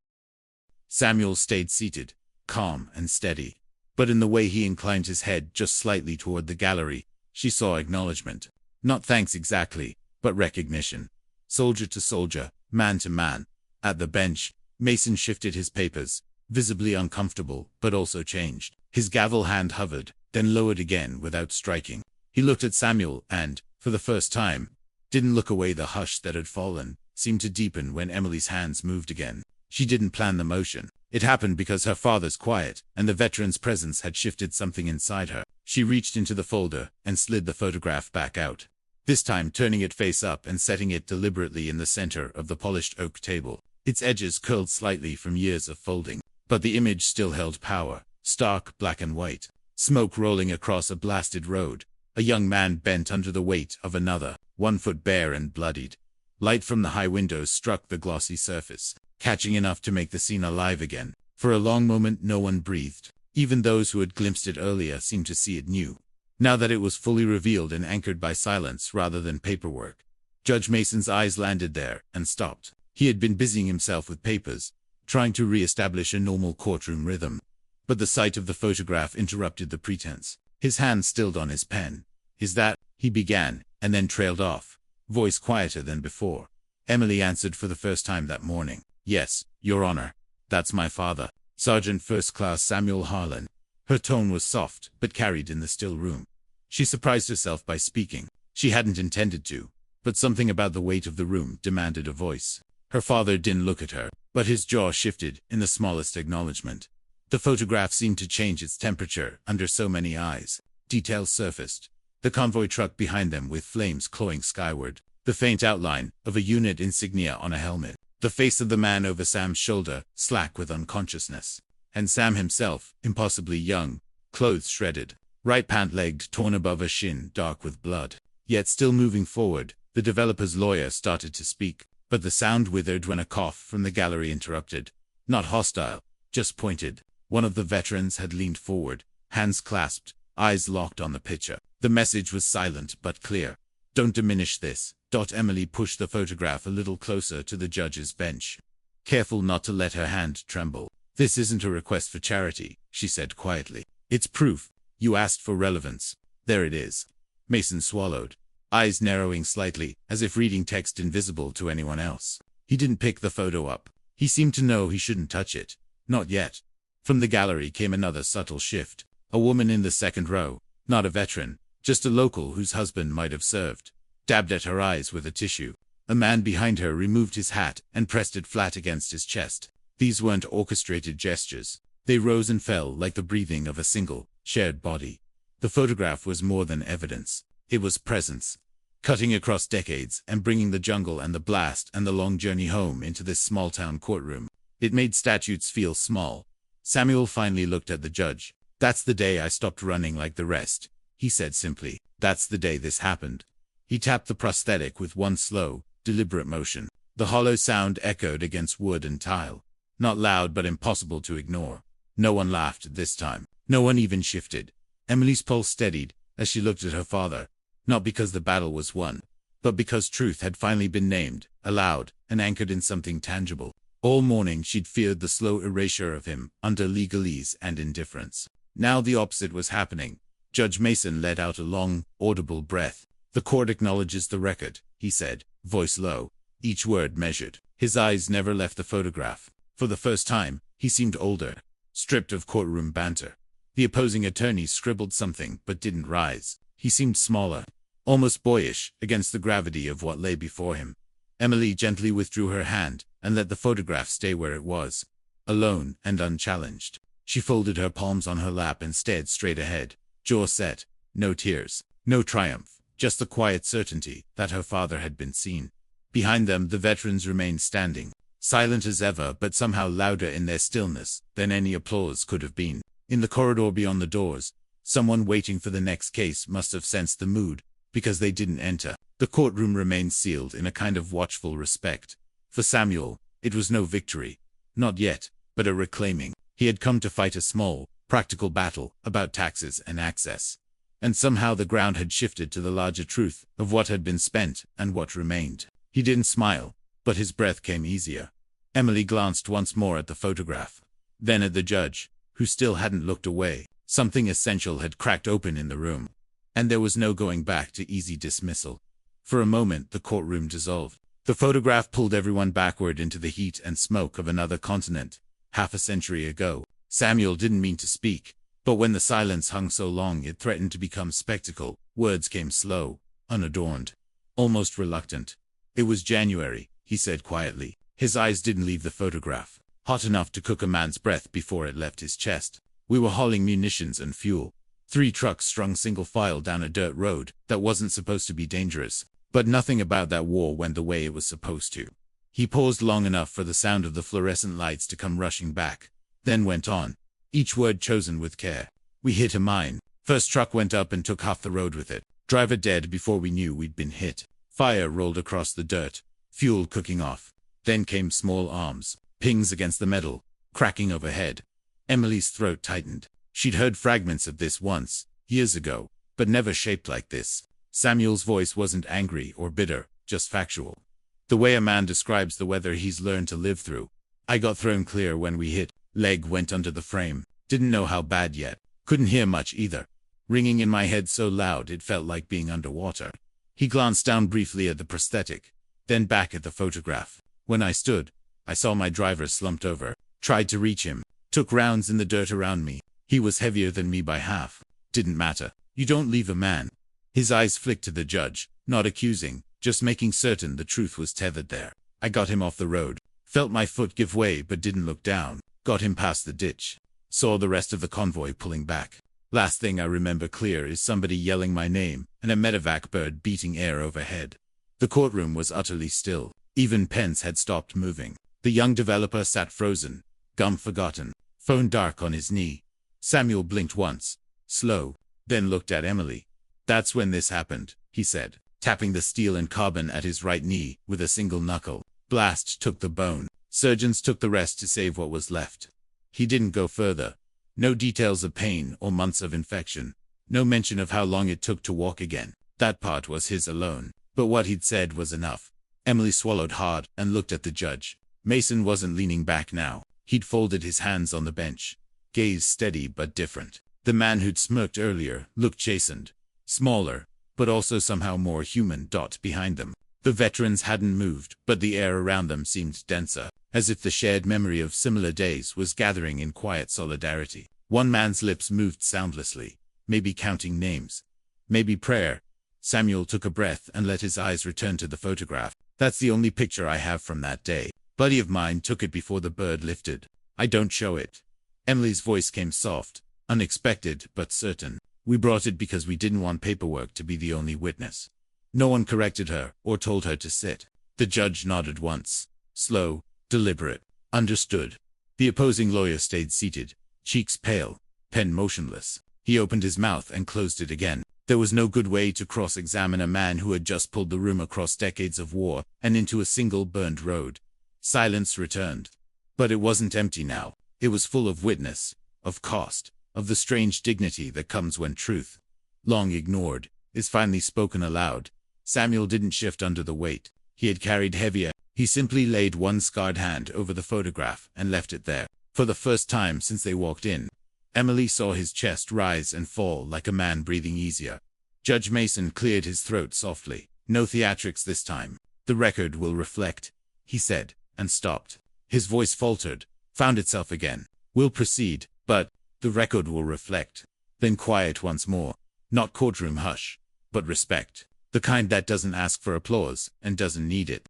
Samuel stayed seated, calm and steady. But in the way he inclined his head just slightly toward the gallery, she saw acknowledgement. Not thanks exactly, but recognition. Soldier to soldier, man to man. At the bench, Mason shifted his papers, visibly uncomfortable, but also changed. His gavel hand hovered, then lowered again without striking. He looked at Samuel and, for the first time, didn't look away. The hush that had fallen seemed to deepen when Emily's hands moved again. She didn't plan the motion. It happened because her father's quiet and the veteran's presence had shifted something inside her. She reached into the folder and slid the photograph back out, this time turning it face up and setting it deliberately in the center of the polished oak table. Its edges curled slightly from years of folding, but the image still held power, stark black and white. Smoke rolling across a blasted road. A young man bent under the weight of another, 1 foot bare and bloodied. Light from the high windows struck the glossy surface, catching enough to make the scene alive again. For a long moment no one breathed. Even those who had glimpsed it earlier seemed to see it new, now that it was fully revealed and anchored by silence rather than paperwork. Judge Mason's eyes landed there and stopped. He had been busying himself with papers, trying to re-establish a normal courtroom rhythm. But the sight of the photograph interrupted the pretense. His hand stilled on his pen. "Is that?" he began, and then trailed off, voice quieter than before. Emily answered for the first time that morning. "Yes, Your Honor. That's my father, Sergeant First Class Samuel Harlan." Her tone was soft, but carried in the still room. She surprised herself by speaking. She hadn't intended to, but something about the weight of the room demanded a voice. Her father didn't look at her, but his jaw shifted in the smallest acknowledgement. The photograph seemed to change its temperature under so many eyes. Details surfaced. The convoy truck behind them with flames clawing skyward. The faint outline of a unit insignia on a helmet. The face of the man over Sam's shoulder, slack with unconsciousness. And Sam himself, impossibly young, clothes shredded, right pant legged torn above a shin, dark with blood. Yet still moving forward, the developer's lawyer started to speak, but the sound withered when a cough from the gallery interrupted. Not hostile, just pointed. One of the veterans had leaned forward, hands clasped, eyes locked on the picture. The message was silent but clear. "Don't diminish this." Emily pushed the photograph a little closer to the judge's bench, careful not to let her hand tremble. "This isn't a request for charity," she said quietly. "It's proof. You asked for relevance. There it is." Mason swallowed, eyes narrowing slightly, as if reading text invisible to anyone else. He didn't pick the photo up. He seemed to know he shouldn't touch it. Not yet. From the gallery came another subtle shift. A woman in the second row, not a veteran, just a local whose husband might have served, dabbed at her eyes with a tissue. A man behind her removed his hat and pressed it flat against his chest. These weren't orchestrated gestures. They rose and fell like the breathing of a single, shared body. The photograph was more than evidence. It was presence, cutting across decades and bringing the jungle and the blast and the long journey home into this small-town courtroom. It made statutes feel small. Samuel finally looked at the judge. "That's the day I stopped running like the rest," he said simply. "That's the day this happened." He tapped the prosthetic with one slow, deliberate motion. The hollow sound echoed against wood and tile. Not loud but impossible to ignore. No one laughed this time. No one even shifted. Emily's pulse steadied as she looked at her father, not because the battle was won, but because truth had finally been named, aloud, and anchored in something tangible. All morning she'd feared the slow erasure of him under legalese and indifference. Now the opposite was happening. Judge Mason let out a long, audible breath. "The court acknowledges the record," he said, voice low, each word measured. His eyes never left the photograph. For the first time, he seemed older, stripped of courtroom banter. The opposing attorney scribbled something but didn't rise. He seemed smaller, almost boyish, against the gravity of what lay before him. Emily gently withdrew her hand and let the photograph stay where it was, alone and unchallenged. She folded her palms on her lap and stared straight ahead, jaw set. No tears, no triumph, just the quiet certainty that her father had been seen. Behind them the veterans remained standing, silent as ever but somehow louder in their stillness than any applause could have been. In the corridor beyond the doors, someone waiting for the next case must have sensed the mood, because they didn't enter. The courtroom remained sealed in a kind of watchful respect. For Samuel, it was no victory. Not yet, but a reclaiming. He had come to fight a small, practical battle about taxes and access. And somehow the ground had shifted to the larger truth of what had been spent and what remained. He didn't smile, but his breath came easier. Emily glanced once more at the photograph, then at the judge, who still hadn't looked away. Something essential had cracked open in the room, and there was no going back to easy dismissal. For a moment, the courtroom dissolved. The photograph pulled everyone backward into the heat and smoke of another continent. Half a century ago. Samuel didn't mean to speak, but when the silence hung so long it threatened to become spectacle, words came slow, unadorned, almost reluctant. It was January, he said quietly. His eyes didn't leave the photograph, hot enough to cook a man's breath before it left his chest. We were hauling munitions and fuel. 3 trucks strung single file down a dirt road that wasn't supposed to be dangerous, but nothing about that war went the way it was supposed to. He paused long enough for the sound of the fluorescent lights to come rushing back, then went on, each word chosen with care. We hit a mine. First truck went up and took half the road with it. Driver dead before we knew we'd been hit. Fire rolled across the dirt, fuel cooking off. Then came small arms, pings against the metal, cracking overhead. Emily's throat tightened. She'd heard fragments of this once, years ago, but never shaped like this. Samuel's voice wasn't angry or bitter, just factual. The way a man describes the weather he's learned to live through. I got thrown clear when we hit. Leg went under the frame. Didn't know how bad yet. Couldn't hear much either. Ringing in my head so loud it felt like being underwater. He glanced down briefly at the prosthetic, then back at the photograph. When I stood, I saw my driver slumped over. Tried to reach him. Took rounds in the dirt around me. He was heavier than me by half. Didn't matter. You don't leave a man. His eyes flicked to the judge, not accusing, just making certain the truth was tethered there. I got him off the road. Felt my foot give way but didn't look down. Got him past the ditch. Saw the rest of the convoy pulling back. Last thing I remember clear is somebody yelling my name and a medevac bird beating air overhead. The courtroom was utterly still. Even pens had stopped moving. The young developer sat frozen, gum forgotten, phone dark on his knee. Samuel blinked once, slow, then looked at Emily. That's when this happened, he said, tapping the steel and carbon at his right knee with a single knuckle. Blast took the bone. Surgeons took the rest to save what was left. He didn't go further. No details of pain or months of infection. No mention of how long it took to walk again. That part was his alone. But what he'd said was enough. Emily swallowed hard and looked at the judge. Mason wasn't leaning back now. He'd folded his hands on the bench. Gaze steady but different. The man who'd smirked earlier looked chastened. Smaller, but also somehow more human. Behind them. The veterans hadn't moved, but the air around them seemed denser, as if the shared memory of similar days was gathering in quiet solidarity. One man's lips moved soundlessly, maybe counting names, maybe prayer. Samuel took a breath and let his eyes return to the photograph. That's the only picture I have from that day. Buddy of mine took it before the bird lifted. I don't show it. Emily's voice came soft, unexpected but certain. We brought it because we didn't want paperwork to be the only witness. No one corrected her or told her to sit. The judge nodded once. Slow, deliberate. Understood. The opposing lawyer stayed seated, cheeks pale, pen motionless. He opened his mouth and closed it again. There was no good way to cross-examine a man who had just pulled the room across decades of war and into a single burned road. Silence returned. But it wasn't empty now. It was full of witness, of cost, of the strange dignity that comes when truth, long ignored, is finally spoken aloud. Samuel didn't shift under the weight. He had carried heavier. He simply laid one scarred hand over the photograph and left it there. For the first time since they walked in, Emily saw his chest rise and fall like a man breathing easier. Judge Mason cleared his throat softly. No theatrics this time. The record will reflect, he said, and stopped. His voice faltered, found itself again. We'll proceed, but the record will reflect. Then quiet once more. Not courtroom hush, but respect. The kind that doesn't ask for applause and doesn't need it.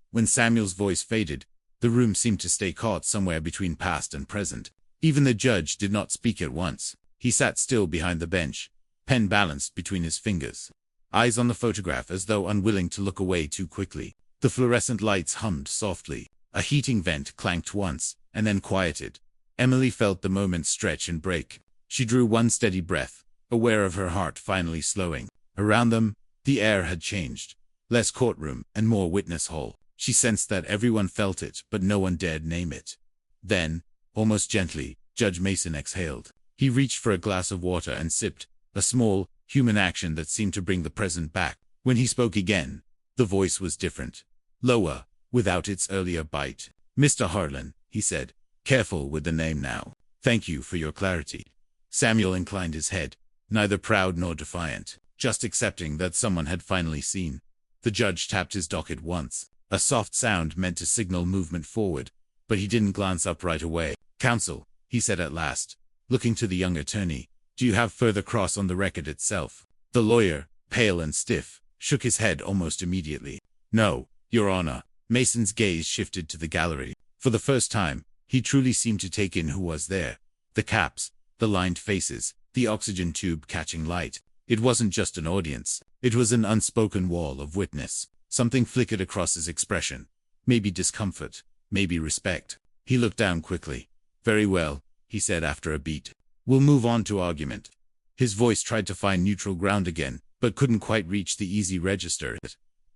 When Samuel's voice faded, the room seemed to stay caught somewhere between past and present. Even the judge did not speak at once. He sat still behind the bench, pen balanced between his fingers, eyes on the photograph as though unwilling to look away too quickly. The fluorescent lights hummed softly. A heating vent clanked once, and then quieted. Emily felt the moment stretch and break. She drew one steady breath, aware of her heart finally slowing. Around them, the air had changed. Less courtroom and more witness hall. She sensed that everyone felt it, but no one dared name it. Then, almost gently, Judge Mason exhaled. He reached for a glass of water and sipped, a small, human action that seemed to bring the present back. When he spoke again, the voice was different. Lower, without its earlier bite. Mr. Harlan, he said. Careful with the name now. Thank you for your clarity. Samuel inclined his head, neither proud nor defiant, just accepting that someone had finally seen. The judge tapped his docket once, a soft sound meant to signal movement forward, but he didn't glance up right away. Counsel, he said at last, looking to the young attorney, do you have further cross on the record itself? The lawyer, pale and stiff, shook his head almost immediately. No, Your Honor. Mason's gaze shifted to the gallery. For the first time, he truly seemed to take in who was there. The caps, the lined faces, the oxygen tube catching light. It wasn't just an audience. It was an unspoken wall of witness. Something flickered across his expression. Maybe discomfort, maybe respect. He looked down quickly. Very well, he said after a beat. We'll move on to argument. His voice tried to find neutral ground again, but couldn't quite reach the easy register it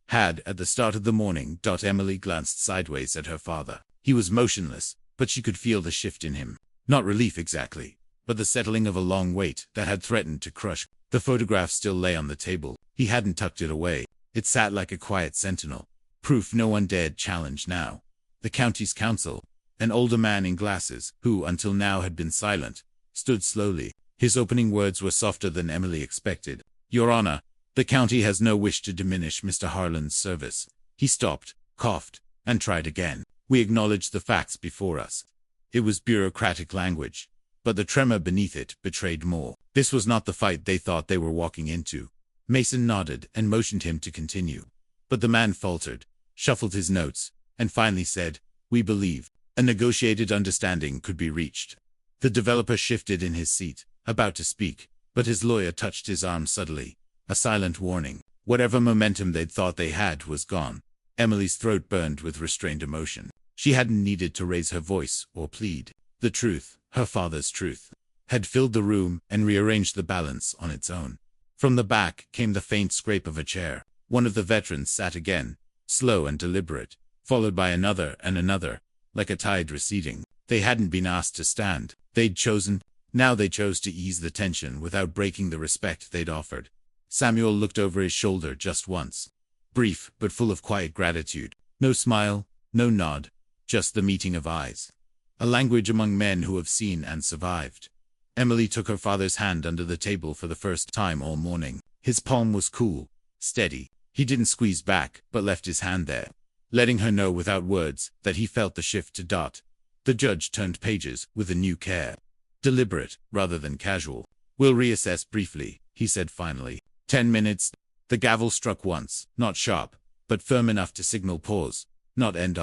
had at the start of the morning. Emily glanced sideways at her father. He was motionless, but she could feel the shift in him. Not relief exactly, but the settling of a long weight that had threatened to crush. The photograph still lay on the table. He hadn't tucked it away. It sat like a quiet sentinel. Proof no one dared challenge now. The county's counsel, an older man in glasses, who until now had been silent, stood slowly. His opening words were softer than Emily expected. Your Honor, the county has no wish to diminish Mr. Harlan's service. He stopped, coughed, and tried again. We acknowledge the facts before us. It was bureaucratic language, but the tremor beneath it betrayed more. This was not the fight they thought they were walking into. Mason nodded and motioned him to continue. But the man faltered, shuffled his notes, and finally said, we believe a negotiated understanding could be reached. The developer shifted in his seat, about to speak, but his lawyer touched his arm subtly. A silent warning. Whatever momentum they'd thought they had was gone. Emily's throat burned with restrained emotion. She hadn't needed to raise her voice or plead. The truth, her father's truth, had filled the room and rearranged the balance on its own. From the back came the faint scrape of a chair. One of the veterans sat again, slow and deliberate, followed by another and another, like a tide receding. They hadn't been asked to stand. They'd chosen. Now they chose to ease the tension without breaking the respect they'd offered. Samuel looked over his shoulder just once. Brief, but full of quiet gratitude. No smile, no nod, just the meeting of eyes. A language among men who have seen and survived. Emily took her father's hand under the table for the first time all morning. His palm was cool, steady. He didn't squeeze back, but left his hand there, letting her know without words that he felt the shift to dot. The judge turned pages with a new care. Deliberate, rather than casual. We'll reassess briefly, he said finally. 10 minutes. The gavel struck once, not sharp, but firm enough to signal pause, not end.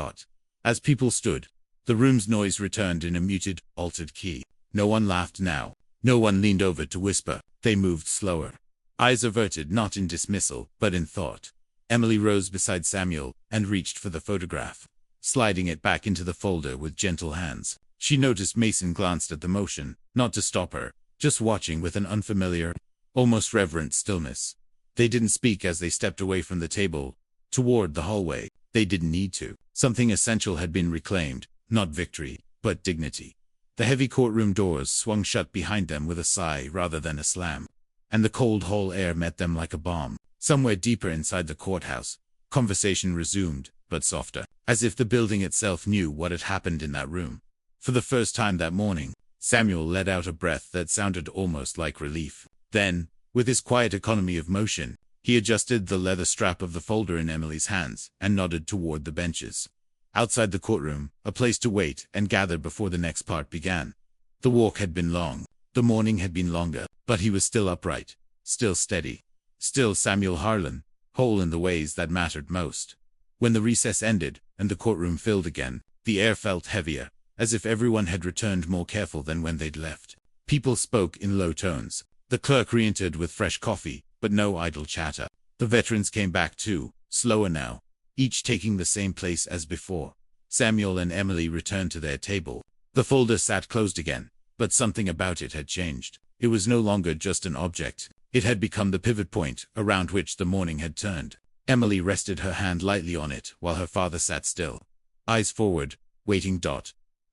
As people stood, the room's noise returned in a muted, altered key. No one laughed now. No one leaned over to whisper. They moved slower. Eyes averted not in dismissal, but in thought. Emily rose beside Samuel and reached for the photograph, sliding it back into the folder with gentle hands. She noticed Mason glanced at the motion, not to stop her, just watching with an unfamiliar, almost reverent stillness. They didn't speak as they stepped away from the table, toward the hallway. They didn't need to. Something essential had been reclaimed, not victory, but dignity. The heavy courtroom doors swung shut behind them with a sigh rather than a slam, and the cold hall air met them like a balm. Somewhere deeper inside the courthouse, conversation resumed, but softer, as if the building itself knew what had happened in that room. For the first time that morning, Samuel let out a breath that sounded almost like relief. Then, with his quiet economy of motion, he adjusted the leather strap of the folder in Emily's hands and nodded toward the benches. Outside the courtroom, a place to wait and gather before the next part began. The walk had been long, the morning had been longer, but he was still upright, still steady, still Samuel Harlan, whole in the ways that mattered most. When the recess ended and the courtroom filled again, the air felt heavier, as if everyone had returned more careful than when they'd left. People spoke in low tones. The clerk re-entered with fresh coffee, but no idle chatter. The veterans came back too, slower now, each taking the same place as before. Samuel and Emily returned to their table. The folder sat closed again, but something about it had changed. It was no longer just an object. It had become the pivot point around which the morning had turned. Emily rested her hand lightly on it while her father sat still, eyes forward, waiting.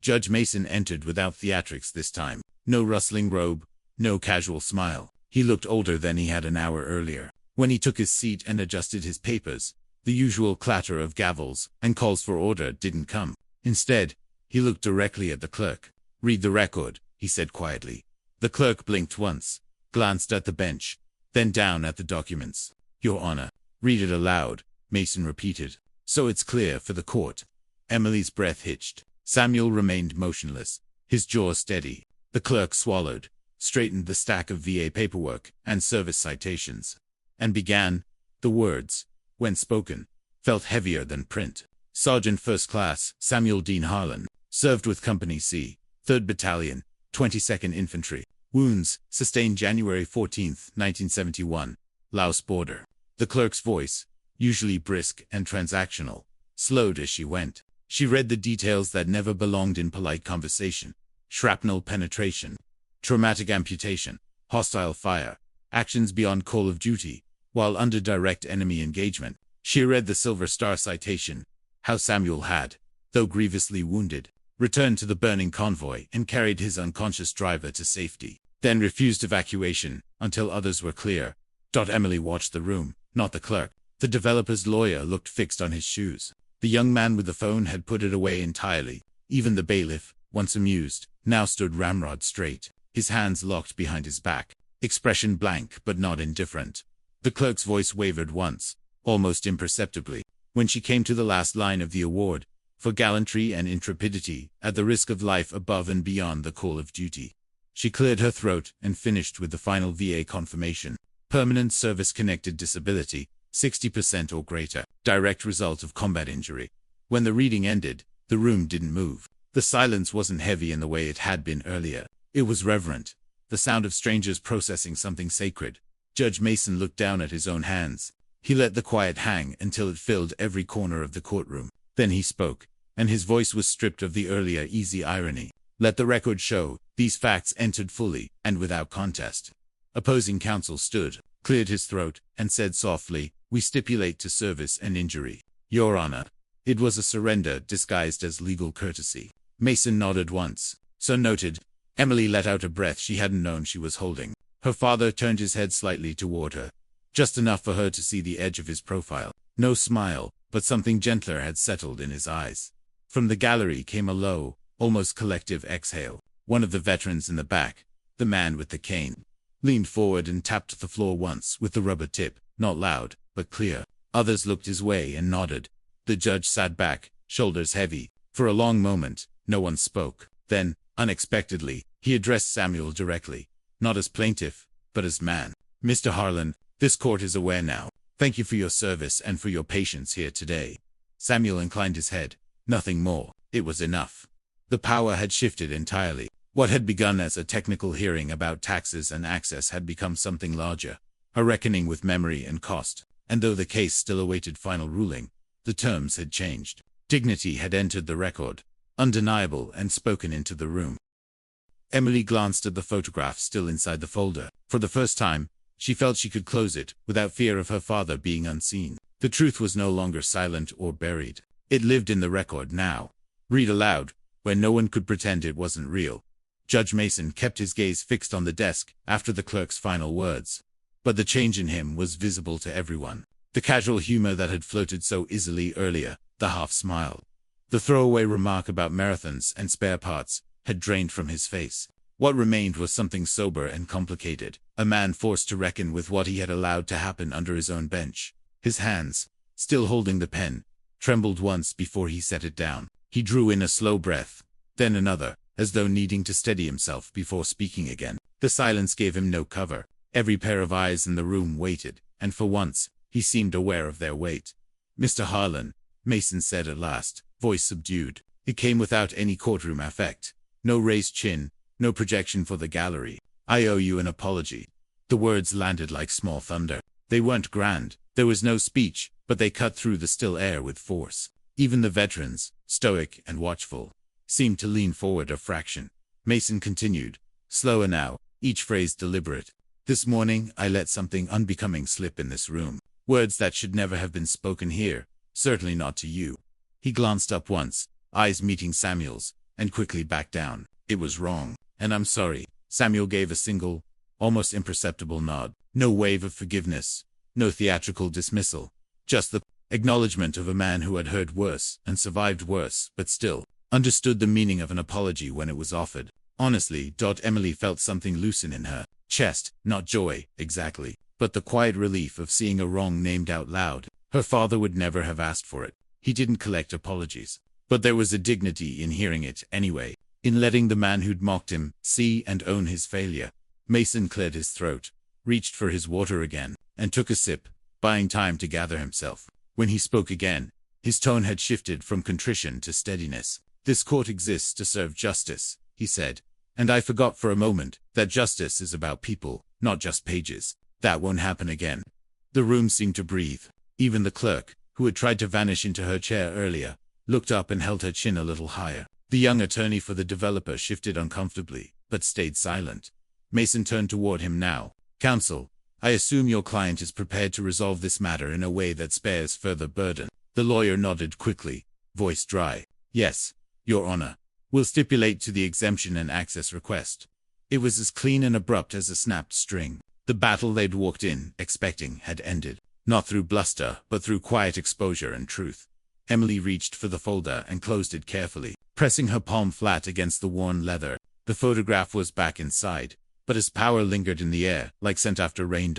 Judge Mason entered without theatrics this time. No rustling robe, no casual smile. He looked older than he had an hour earlier. When he took his seat and adjusted his papers, the usual clatter of gavels and calls for order didn't come. Instead, he looked directly at the clerk. "Read the record," he said quietly. The clerk blinked once, glanced at the bench, then down at the documents. "Your Honor." "Read it aloud," Mason repeated. "So it's clear for the court." Emily's breath hitched. Samuel remained motionless, his jaw steady. The clerk swallowed, straightened the stack of VA paperwork and service citations, and began. The words, when spoken, felt heavier than print. Sergeant First Class Samuel Dean Harlan, served with Company C, 3rd Battalion, 22nd Infantry. Wounds, sustained January 14, 1971. Laos border. The clerk's voice, usually brisk and transactional, slowed as she went. She read the details that never belonged in polite conversation. Shrapnel penetration, traumatic amputation, hostile fire, actions beyond call of duty, while under direct enemy engagement. She read the Silver Star citation, how Samuel had, though grievously wounded, returned to the burning convoy and carried his unconscious driver to safety, then refused evacuation until others were clear. Emily watched the room, not the clerk. The developer's lawyer looked fixed on his shoes. The young man with the phone had put it away entirely. Even the bailiff, once amused, now stood ramrod straight, his hands locked behind his back, expression blank but not indifferent. The clerk's voice wavered once, almost imperceptibly, when she came to the last line of the award, for gallantry and intrepidity, at the risk of life above and beyond the call of duty. She cleared her throat and finished with the final VA confirmation. Permanent service-connected disability, 60% or greater, direct result of combat injury. When the reading ended, the room didn't move. The silence wasn't heavy in the way it had been earlier. It was reverent, the sound of strangers processing something sacred. Judge Mason looked down at his own hands. He let the quiet hang until it filled every corner of the courtroom. Then he spoke, and his voice was stripped of the earlier easy irony. "Let the record show, these facts entered fully, and without contest." Opposing counsel stood, cleared his throat, and said softly, "We stipulate to service and injury, Your Honor." It was a surrender disguised as legal courtesy. Mason nodded once. "So noted." Emily let out a breath she hadn't known she was holding. Her father turned his head slightly toward her, just enough for her to see the edge of his profile. No smile, but something gentler had settled in his eyes. From the gallery came a low, almost collective exhale. One of the veterans in the back, the man with the cane, leaned forward and tapped the floor once with the rubber tip, not loud, but clear. Others looked his way and nodded. The judge sat back, shoulders heavy. For a long moment, no one spoke. Then, unexpectedly, he addressed Samuel directly, not as plaintiff, but as man. "Mr. Harlan, this court is aware now. Thank you for your service and for your patience here today." Samuel inclined his head. Nothing more. It was enough. The power had shifted entirely. What had begun as a technical hearing about taxes and access had become something larger, a reckoning with memory and cost. And though the case still awaited final ruling, the terms had changed. Dignity had entered the record, undeniable, and spoken into the room. Emily glanced at the photograph still inside the folder. For the first time, she felt she could close it without fear of her father being unseen. The truth was no longer silent or buried. It lived in the record now. Read aloud, where no one could pretend it wasn't real. Judge Mason kept his gaze fixed on the desk after the clerk's final words. But the change in him was visible to everyone. The casual humor that had floated so easily earlier, the half smile, the throwaway remark about marathons and spare parts, had drained from his face. What remained was something sober and complicated, a man forced to reckon with what he had allowed to happen under his own bench. His hands, still holding the pen, trembled once before he set it down. He drew in a slow breath, then another, as though needing to steady himself before speaking again. The silence gave him no cover. Every pair of eyes in the room waited, and for once, he seemed aware of their weight. "Mr. Harlan," Mason said at last, voice subdued. It came without any courtroom affect. No raised chin, no projection for the gallery. "I owe you an apology." The words landed like small thunder. They weren't grand. There was no speech, but they cut through the still air with force. Even the veterans, stoic and watchful, seemed to lean forward a fraction. Mason continued, slower now, each phrase deliberate. "This morning I let something unbecoming slip in this room. Words that should never have been spoken here, certainly not to you." He glanced up once, eyes meeting Samuel's, and quickly backed down. "It was wrong, and I'm sorry." Samuel gave a single, almost imperceptible nod. No wave of forgiveness, no theatrical dismissal, just the Acknowledgement of a man who had heard worse and survived worse, but still understood the meaning of an apology when it was offered. Honestly, Emily felt something loosen in her chest, not joy, exactly, but the quiet relief of seeing a wrong named out loud. Her father would never have asked for it. He didn't collect apologies. But there was a dignity in hearing it anyway, in letting the man who'd mocked him see and own his failure. Mason cleared his throat, reached for his water again, and took a sip, buying time to gather himself. When he spoke again, his tone had shifted from contrition to steadiness. "This court exists to serve justice," he said, "and I forgot for a moment that justice is about people, not just pages. That won't happen again." The room seemed to breathe. Even the clerk, who had tried to vanish into her chair earlier, looked up and held her chin a little higher. The young attorney for the developer shifted uncomfortably, but stayed silent. Mason turned toward him now. "Counsel, I assume your client is prepared to resolve this matter in a way that spares further burden." The lawyer nodded quickly, voice dry. "Yes, Your Honor. We'll stipulate to the exemption and access request." It was as clean and abrupt as a snapped string. The battle they'd walked in, expecting, had ended. Not through bluster, but through quiet exposure and truth. Emily reached for the folder and closed it carefully, pressing her palm flat against the worn leather. The photograph was back inside, but its power lingered in the air, like scent after rain.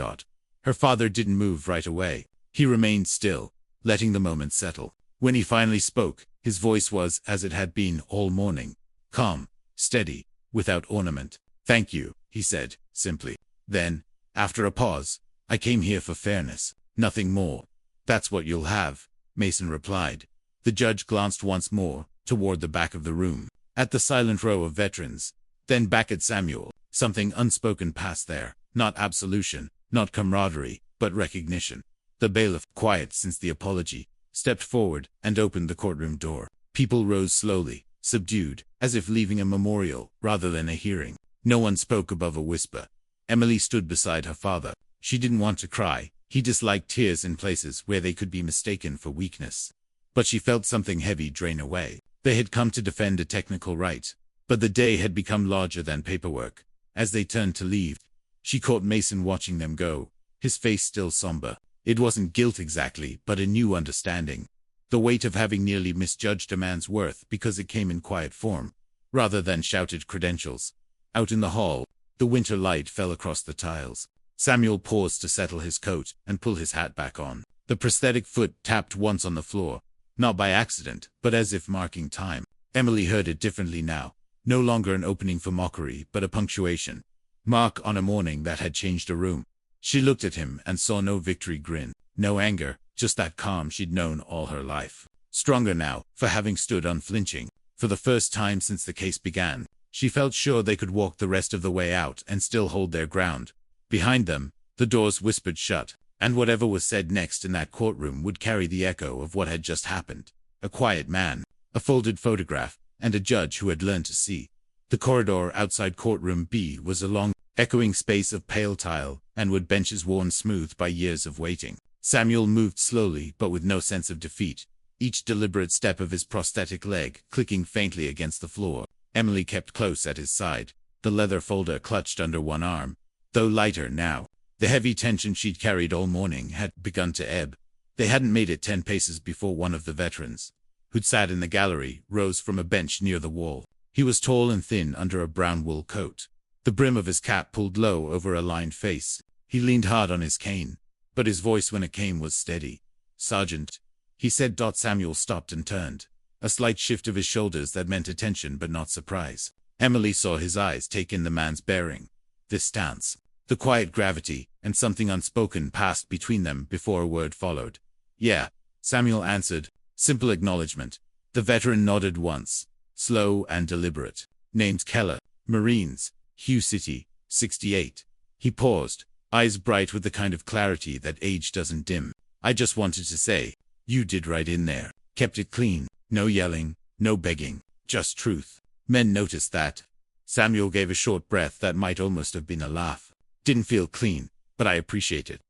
Her father didn't move right away. He remained still, letting the moment settle. When he finally spoke, his voice was as it had been all morning. Calm, steady, without ornament. "Thank you," he said, simply. Then, after a pause, "I came here for fairness. Nothing more." "That's what you'll have," Mason replied. The judge glanced once more, toward the back of the room, at the silent row of veterans, then back at Samuel. Something unspoken passed there. Not absolution, not camaraderie, but recognition. The bailiff, quiet since the apology, stepped forward and opened the courtroom door. People rose slowly, subdued, as if leaving a memorial rather than a hearing. No one spoke above a whisper. Emily stood beside her father. She didn't want to cry. He disliked tears in places where they could be mistaken for weakness. But she felt something heavy drain away. They had come to defend a technical right, but the day had become larger than paperwork. As they turned to leave, she caught Mason watching them go, his face still somber. It wasn't guilt exactly, but a new understanding. The weight of having nearly misjudged a man's worth because it came in quiet form, rather than shouted credentials. Out in the hall, the winter light fell across the tiles. Samuel paused to settle his coat and pull his hat back on. The prosthetic foot tapped once on the floor, not by accident, but as if marking time. Emily heard it differently now. No longer an opening for mockery, but a punctuation. Mark on a morning that had changed a room. She looked at him and saw no victory grin, no anger, just that calm she'd known all her life. Stronger now, for having stood unflinching. For the first time since the case began, she felt sure they could walk the rest of the way out and still hold their ground. Behind them, the doors whispered shut, and whatever was said next in that courtroom would carry the echo of what had just happened. A quiet man, a folded photograph, and a judge who had learned to see. The corridor outside courtroom B was a long, echoing space of pale tile and wood benches worn smooth by years of waiting. Samuel moved slowly but with no sense of defeat, each deliberate step of his prosthetic leg clicking faintly against the floor. Emily kept close at his side, the leather folder clutched under one arm. Though lighter now, the heavy tension she'd carried all morning had begun to ebb. They hadn't made it 10 paces before one of the veterans, who'd sat in the gallery, rose from a bench near the wall. He was tall and thin under a brown wool coat. The brim of his cap pulled low over a lined face. He leaned hard on his cane, but his voice when it came was steady. "Sergeant," he said. Samuel stopped and turned. A slight shift of his shoulders that meant attention but not surprise. Emily saw his eyes take in the man's bearing. This stance, the quiet gravity, and something unspoken passed between them before a word followed. "Yeah," Samuel answered. Simple acknowledgement. The veteran nodded once, slow and deliberate. "Name's Keller, Marines, Hugh City, 68. He paused, eyes bright with the kind of clarity that age doesn't dim. "I just wanted to say, you did right in there. Kept it clean. No yelling, no begging, just truth. Men noticed that." Samuel gave a short breath that might almost have been a laugh. "Didn't feel clean, but I appreciate it."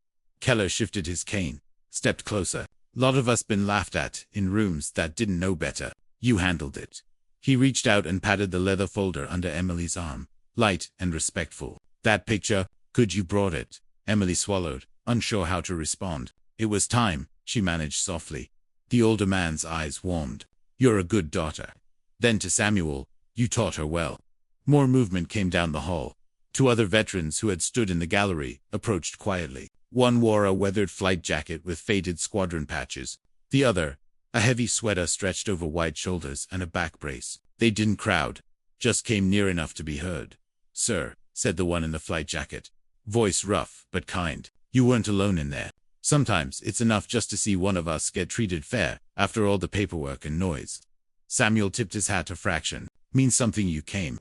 Keller shifted his cane, stepped closer. "Lot of us been laughed at in rooms that didn't know better. You handled it." He reached out and patted the leather folder under Emily's arm, light and respectful. "That picture, good you brought it." Emily swallowed, unsure how to respond. It was time. she managed softly. The older man's eyes warmed. "You're a good daughter." Then to Samuel, "You taught her well." More movement came down the hall. Two other veterans who had stood in the gallery approached quietly. One wore a weathered flight jacket with faded squadron patches. The other, a heavy sweater stretched over wide shoulders and a back brace. They didn't crowd, just came near enough to be heard. "Sir," said the one in the flight jacket, voice rough but kind, "you weren't alone in there. Sometimes it's enough just to see one of us get treated fair, after all the paperwork and noise." Samuel tipped his hat a fraction. "Means something you came."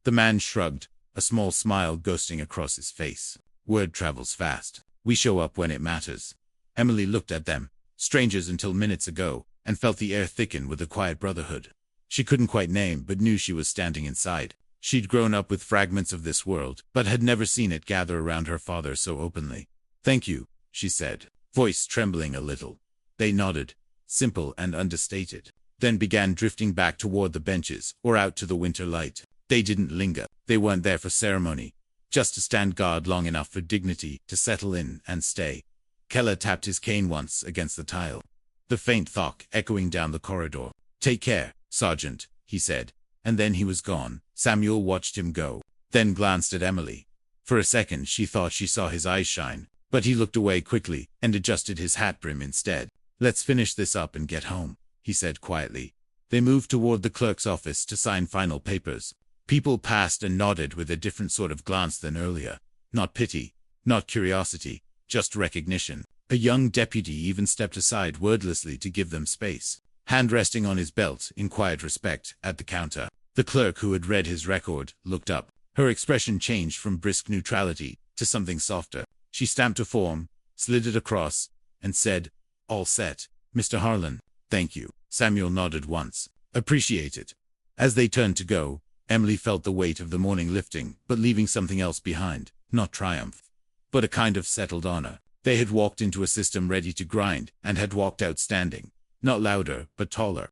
The man shrugged, a small smile ghosting across his face. "Word travels fast. We show up when it matters." Emily looked at them, strangers until minutes ago, and felt the air thicken with a quiet brotherhood. She couldn't quite name, but knew she was standing inside. She'd grown up with fragments of this world, but had never seen it gather around her father so openly. "Thank you," she said, voice trembling a little. They nodded, simple and understated, then began drifting back toward the benches or out to the winter light. They didn't linger. They weren't there for ceremony, just to stand guard long enough for dignity to settle in and stay. Keller tapped his cane once against the tile, the faint thok echoing down the corridor. "Take care, Sergeant," he said, and then he was gone. Samuel watched him go, then glanced at Emily. For a second she thought she saw his eyes shine, but he looked away quickly and adjusted his hat brim instead. "Let's finish this up and get home," he said quietly. They moved toward the clerk's office to sign final papers. People passed and nodded with a different sort of glance than earlier. Not pity, not curiosity, just recognition. A young deputy even stepped aside wordlessly to give them space, hand resting on his belt in quiet respect at the counter. The clerk who had read his record looked up. Her expression changed from brisk neutrality to something softer. She stamped a form, slid it across, and said, "All set, Mr. Harlan." "Thank you." Samuel nodded once. "Appreciate it." As they turned to go, Emily felt the weight of the morning lifting, but leaving something else behind. Not triumph, but a kind of settled honor. They had walked into a system ready to grind, and had walked out standing. Not louder, but taller.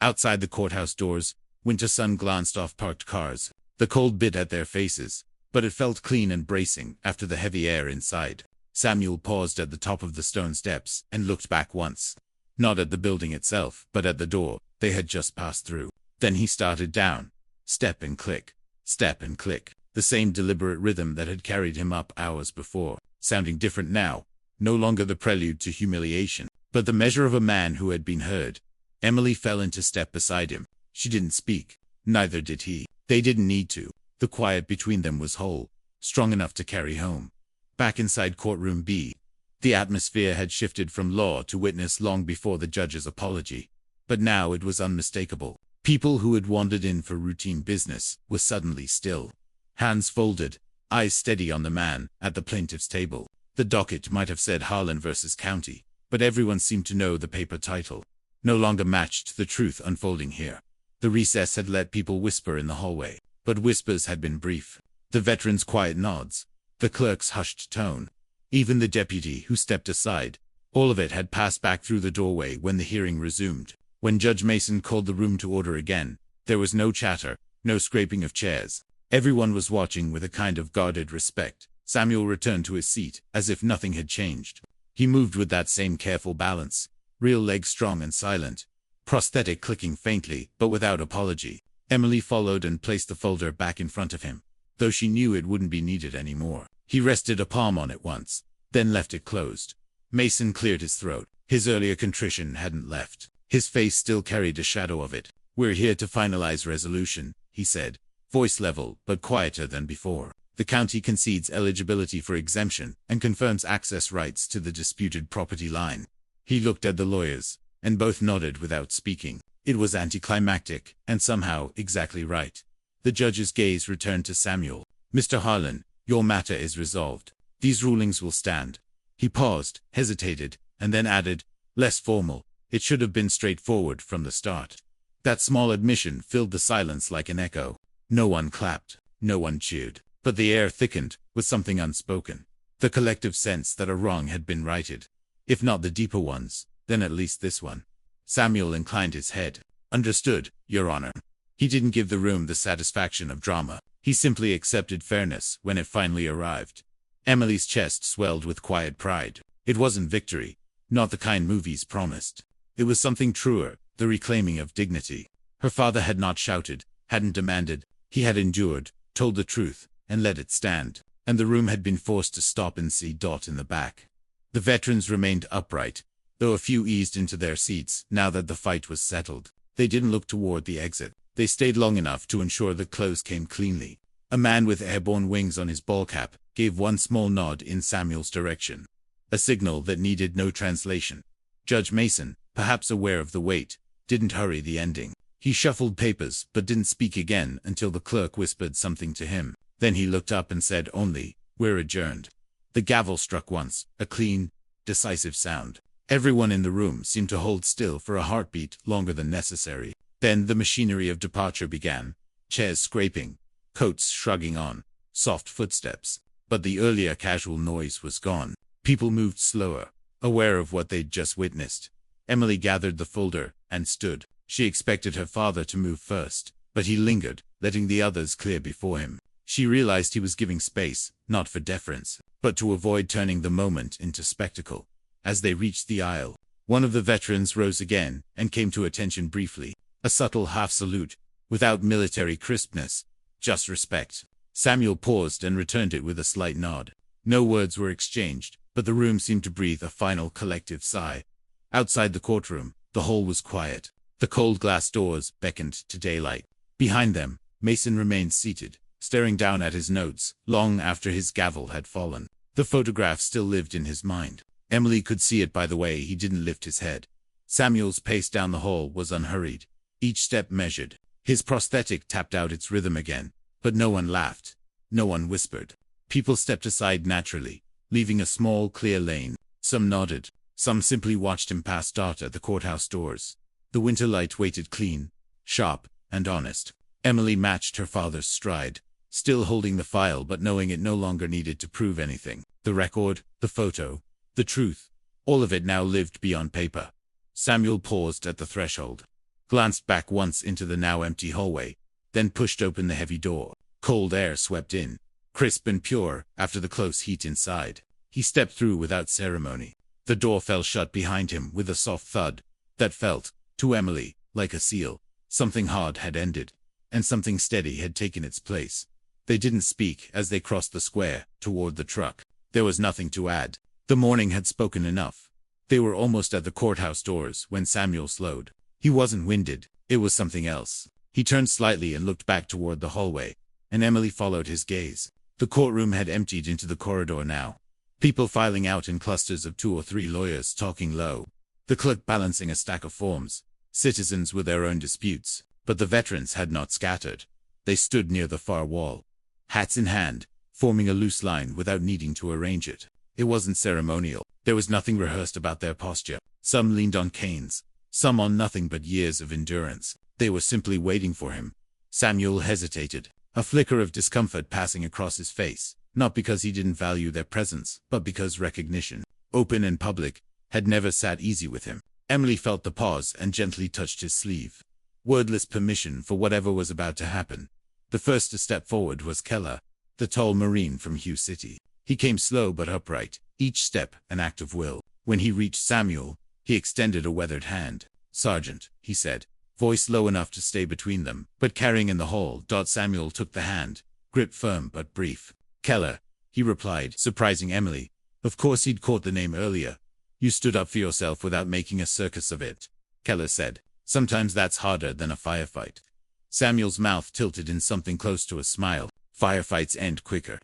Outside the courthouse doors, winter sun glanced off parked cars. The cold bit at their faces, but it felt clean and bracing after the heavy air inside. Samuel paused at the top of the stone steps and looked back once. Not at the building itself, but at the door they had just passed through. Then he started down. Step and click. Step and click. The same deliberate rhythm that had carried him up hours before, sounding different now, no longer the prelude to humiliation, but the measure of a man who had been heard. Emily fell into step beside him. She didn't speak. Neither did he. They didn't need to. The quiet between them was whole, strong enough to carry home. Back inside courtroom B, the atmosphere had shifted from law to witness long before the judge's apology. But now it was unmistakable. People who had wandered in for routine business were suddenly still. Hands folded, eyes steady on the man at the plaintiff's table. The docket might have said Harlan versus County, but everyone seemed to know the paper title no longer matched the truth unfolding here. The recess had let people whisper in the hallway, but whispers had been brief. The veteran's quiet nods, the clerk's hushed tone, even the deputy who stepped aside, all of it had passed back through the doorway when the hearing resumed. When Judge Mason called the room to order again, there was no chatter, no scraping of chairs. Everyone was watching with a kind of guarded respect. Samuel returned to his seat, as if nothing had changed. He moved with that same careful balance, real legs strong and silent, prosthetic clicking faintly, but without apology. Emily followed and placed the folder back in front of him, though she knew it wouldn't be needed anymore. He rested a palm on it once, then left it closed. Mason cleared his throat. His earlier contrition hadn't left. His face still carried a shadow of it. "We're here to finalize resolution," he said, voice level but quieter than before. "The county concedes eligibility for exemption and confirms access rights to the disputed property line." He looked at the lawyers, and both nodded without speaking. It was anticlimactic, and somehow exactly right. The judge's gaze returned to Samuel. "Mr. Harlan, your matter is resolved. These rulings will stand." He paused, hesitated, and then added, less formal, "It should have been straightforward from the start." That small admission filled the silence like an echo. No one clapped, no one cheered, but the air thickened with something unspoken. The collective sense that a wrong had been righted. If not the deeper ones, then at least this one. Samuel inclined his head. "Understood, Your Honor." He didn't give the room the satisfaction of drama. He simply accepted fairness when it finally arrived. Emily's chest swelled with quiet pride. It wasn't victory, Not the kind movies promised. It was something truer, the reclaiming of dignity. Her father had not shouted, hadn't demanded. He had endured, told the truth, and let it stand. And the room had been forced to stop and see Dot in the back. The veterans remained upright, though a few eased into their seats now that the fight was settled. They didn't look toward the exit. They stayed long enough to ensure the clothes came cleanly. A man with airborne wings on his ball cap gave one small nod in Samuel's direction. A signal that needed no translation. Judge Mason, perhaps aware of the weight, didn't hurry the ending. He shuffled papers but didn't speak again until the clerk whispered something to him. Then he looked up and said only, "We're adjourned." The gavel struck once, a clean, decisive sound. Everyone in the room seemed to hold still for a heartbeat longer than necessary. Then the machinery of departure began. Chairs scraping, coats shrugging on, soft footsteps. But the earlier casual noise was gone. People moved slower, aware of what they'd just witnessed. Emily gathered the folder and stood. She expected her father to move first, but he lingered, letting the others clear before him. She realized he was giving space, not for deference, but to avoid turning the moment into spectacle. As they reached the aisle, one of the veterans rose again and came to attention briefly. A subtle half-salute, without military crispness, just respect. Samuel paused and returned it with a slight nod. No words were exchanged, but the room seemed to breathe a final collective sigh. Outside the courtroom, the hall was quiet. The cold glass doors beckoned to daylight. Behind them, Mason remained seated, staring down at his notes, long after his gavel had fallen. The photograph still lived in his mind. Emily could see it by the way he didn't lift his head. Samuel's pace down the hall was unhurried, each step measured. His prosthetic tapped out its rhythm again, but no one laughed. No one whispered. People stepped aside naturally, leaving a small, clear lane. Some nodded. Some simply watched him pass Dot at the courthouse doors. The winter light waited clean, sharp, and honest. Emily matched her father's stride, still holding the file but knowing it no longer needed to prove anything. The record, the photo, the truth, all of it now lived beyond paper. Samuel paused at the threshold, glanced back once into the now empty hallway, then pushed open the heavy door. Cold air swept in, crisp and pure after the close heat inside. He stepped through without ceremony. The door fell shut behind him with a soft thud that felt, to Emily, like a seal. Something hard had ended, and something steady had taken its place. They didn't speak as they crossed the square toward the truck. There was nothing to add. The morning had spoken enough. They were almost at the courthouse doors when Samuel slowed. He wasn't winded. It was something else. He turned slightly and looked back toward the hallway, and Emily followed his gaze. The courtroom had emptied into the corridor now. People filing out in clusters of 2 or 3 lawyers talking low. The clerk balancing a stack of forms. Citizens with their own disputes. But the veterans had not scattered. They stood near the far wall, hats in hand, forming a loose line without needing to arrange it. It wasn't ceremonial. There was nothing rehearsed about their posture. Some leaned on canes, some on nothing but years of endurance. They were simply waiting for him. Samuel hesitated, a flicker of discomfort passing across his face, not because he didn't value their presence, but because recognition, open and public, had never sat easy with him. Emily felt the pause and gently touched his sleeve. Wordless permission for whatever was about to happen. The first to step forward was Keller, the tall Marine from Hugh City. He came slow but upright, each step an act of will. When he reached Samuel, he extended a weathered hand. "Sergeant," he said, voice low enough to stay between them, but carrying in the hall. Samuel took the hand, grip firm but brief. "Keller," he replied, surprising Emily. Of course he'd caught the name earlier. "You stood up for yourself without making a circus of it," Keller said. "Sometimes that's harder than a firefight." Samuel's mouth tilted in something close to a smile. Firefights end quicker.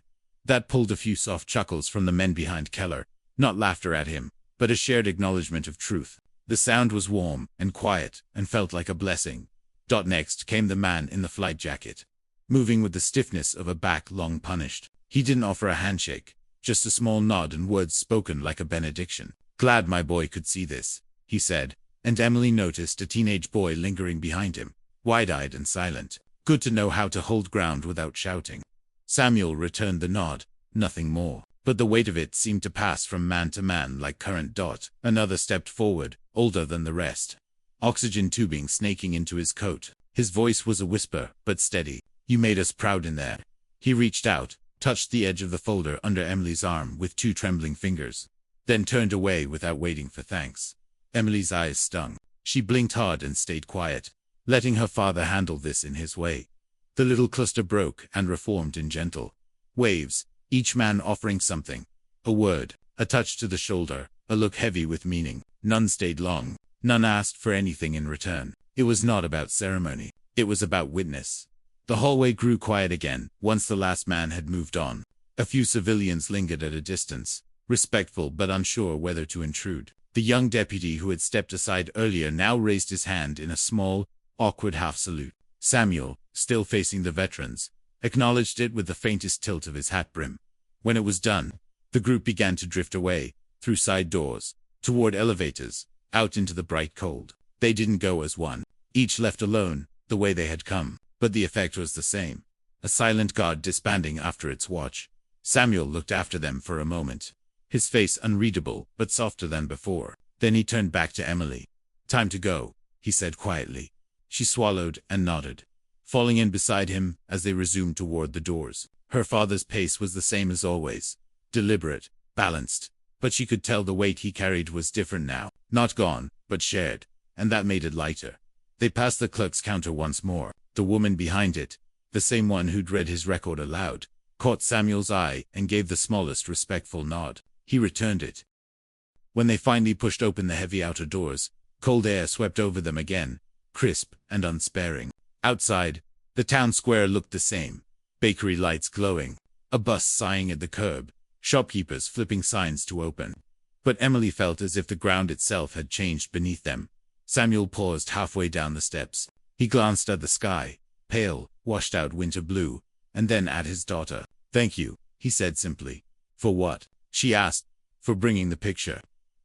That pulled a few soft chuckles from the men behind Keller. Not laughter at him, but a shared acknowledgement of truth. The sound was warm and quiet and felt like a blessing. Next came the man in the flight jacket, moving with the stiffness of a back long punished. He didn't offer a handshake, just a small nod and words spoken like a benediction. "Glad my boy could see this," he said, and Emily noticed a teenage boy lingering behind him, wide-eyed and silent. Good to know how to hold ground without shouting. Samuel returned the nod, nothing more, but the weight of it seemed to pass from man to man like current. Another stepped forward, older than the rest. Oxygen tubing snaking into his coat. His voice was a whisper, but steady. "You made us proud in there." He reached out, touched the edge of the folder under Emily's arm with 2 trembling fingers. then turned away without waiting for thanks. Emily's eyes stung. She blinked hard and stayed quiet, letting her father handle this in his way. The little cluster broke and reformed in gentle waves, each man offering something. A word, a touch to the shoulder, a look heavy with meaning. None stayed long. None asked for anything in return. It was not about ceremony. It was about witness. The hallway grew quiet again once the last man had moved on. A few civilians lingered at a distance, respectful but unsure whether to intrude. The young deputy who had stepped aside earlier now raised his hand in a small, awkward half-salute. Samuel, still facing the veterans, acknowledged it with the faintest tilt of his hat brim. When it was done, the group began to drift away, through side doors, toward elevators, out into the bright cold. They didn't go as one, each left alone, the way they had come, but the effect was the same. A silent guard disbanding after its watch. Samuel looked after them for a moment, his face unreadable but softer than before. Then he turned back to Emily. "Time to go," he said quietly. She swallowed and nodded, falling in beside him as they resumed toward the doors. Her father's pace was the same as always, deliberate, balanced, but she could tell the weight he carried was different now, not gone, but shared, and that made it lighter. They passed the clerk's counter once more. The woman behind it, the same one who'd read his record aloud, caught Samuel's eye and gave the smallest respectful nod. He returned it. When they finally pushed open the heavy outer doors, cold air swept over them again, crisp and unsparing. Outside, the town square looked the same, bakery lights glowing, a bus sighing at the curb, shopkeepers flipping signs to open. But Emily felt as if the ground itself had changed beneath them. Samuel paused halfway down the steps. He glanced at the sky, pale, washed-out winter blue, and then at his daughter. "Thank you," he said simply. "For what?" she asked. "For bringing the picture."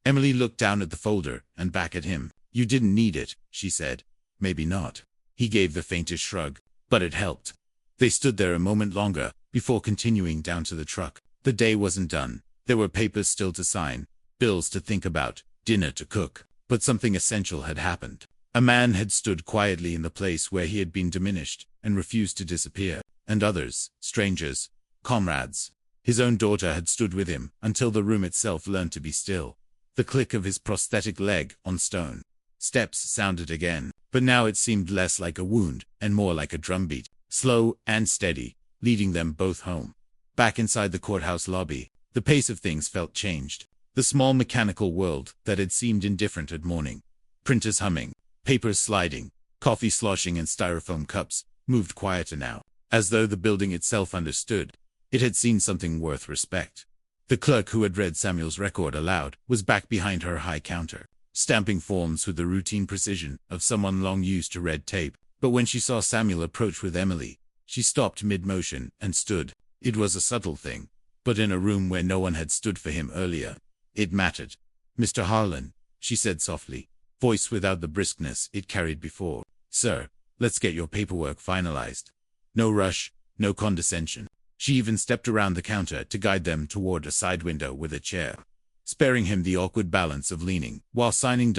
Emily looked down at the folder and back at him. "You didn't need it," she said. "Maybe not." He gave the faintest shrug. "But it helped." They stood there a moment longer, before continuing down to the truck. The day wasn't done. There were papers still to sign, bills to think about, dinner to cook. But something essential had happened. A man had stood quietly in the place where he had been diminished, and refused to disappear. And others, strangers, comrades. His own daughter had stood with him, until the room itself learned to be still. The click of his prosthetic leg on stone. Steps sounded again, but now it seemed less like a wound, and more like a drumbeat, slow and steady, leading them both home. Back inside the courthouse lobby, the pace of things felt changed. The small mechanical world that had seemed indifferent at morning, printers humming, papers sliding, coffee sloshing in styrofoam cups, moved quieter now, as though the building itself understood. It had seen something worth respect. The clerk who had read Samuel's record aloud was back behind her high counter, stamping forms with the routine precision of someone long used to red tape. But when she saw Samuel approach with Emily, she stopped mid-motion and stood. It was a subtle thing, but in a room where no one had stood for him earlier, it mattered. "Mr. Harlan," she said softly, voice without the briskness it carried before. "Sir, let's get your paperwork finalized." No rush, no condescension. She even stepped around the counter to guide them toward a side window with a chair, sparing him the awkward balance of leaning. While signing.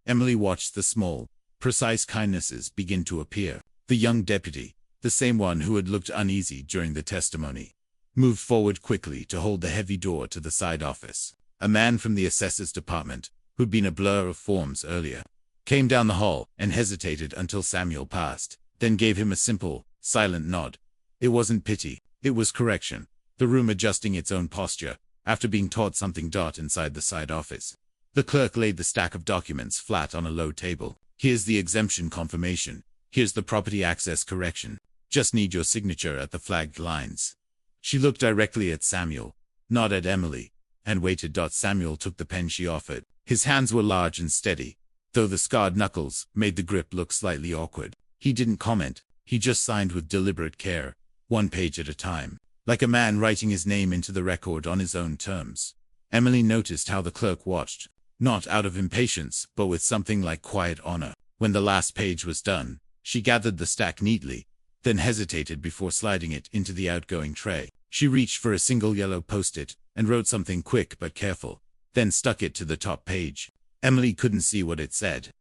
Emily watched the small, precise kindnesses begin to appear. The young deputy, the same one who had looked uneasy during the testimony, moved forward quickly to hold the heavy door to the side office. A man from the assessor's department, who'd been a blur of forms earlier, came down the hall and hesitated until Samuel passed, then gave him a simple, silent nod. It wasn't pity, it was correction, the room adjusting its own posture, after being taught something. Inside the side office, the clerk laid the stack of documents flat on a low table. "Here's the exemption confirmation. Here's the property access correction. Just need your signature at the flagged lines." She looked directly at Samuel, not at Emily, and waited. Samuel took the pen she offered. His hands were large and steady, though the scarred knuckles made the grip look slightly awkward. He didn't comment, he just signed with deliberate care, one page at a time, like a man writing his name into the record on his own terms. Emily noticed how the clerk watched, not out of impatience, but with something like quiet honor. When the last page was done, she gathered the stack neatly, then hesitated before sliding it into the outgoing tray. She reached for a single yellow post-it and wrote something quick but careful, then stuck it to the top page. Emily couldn't see what it said,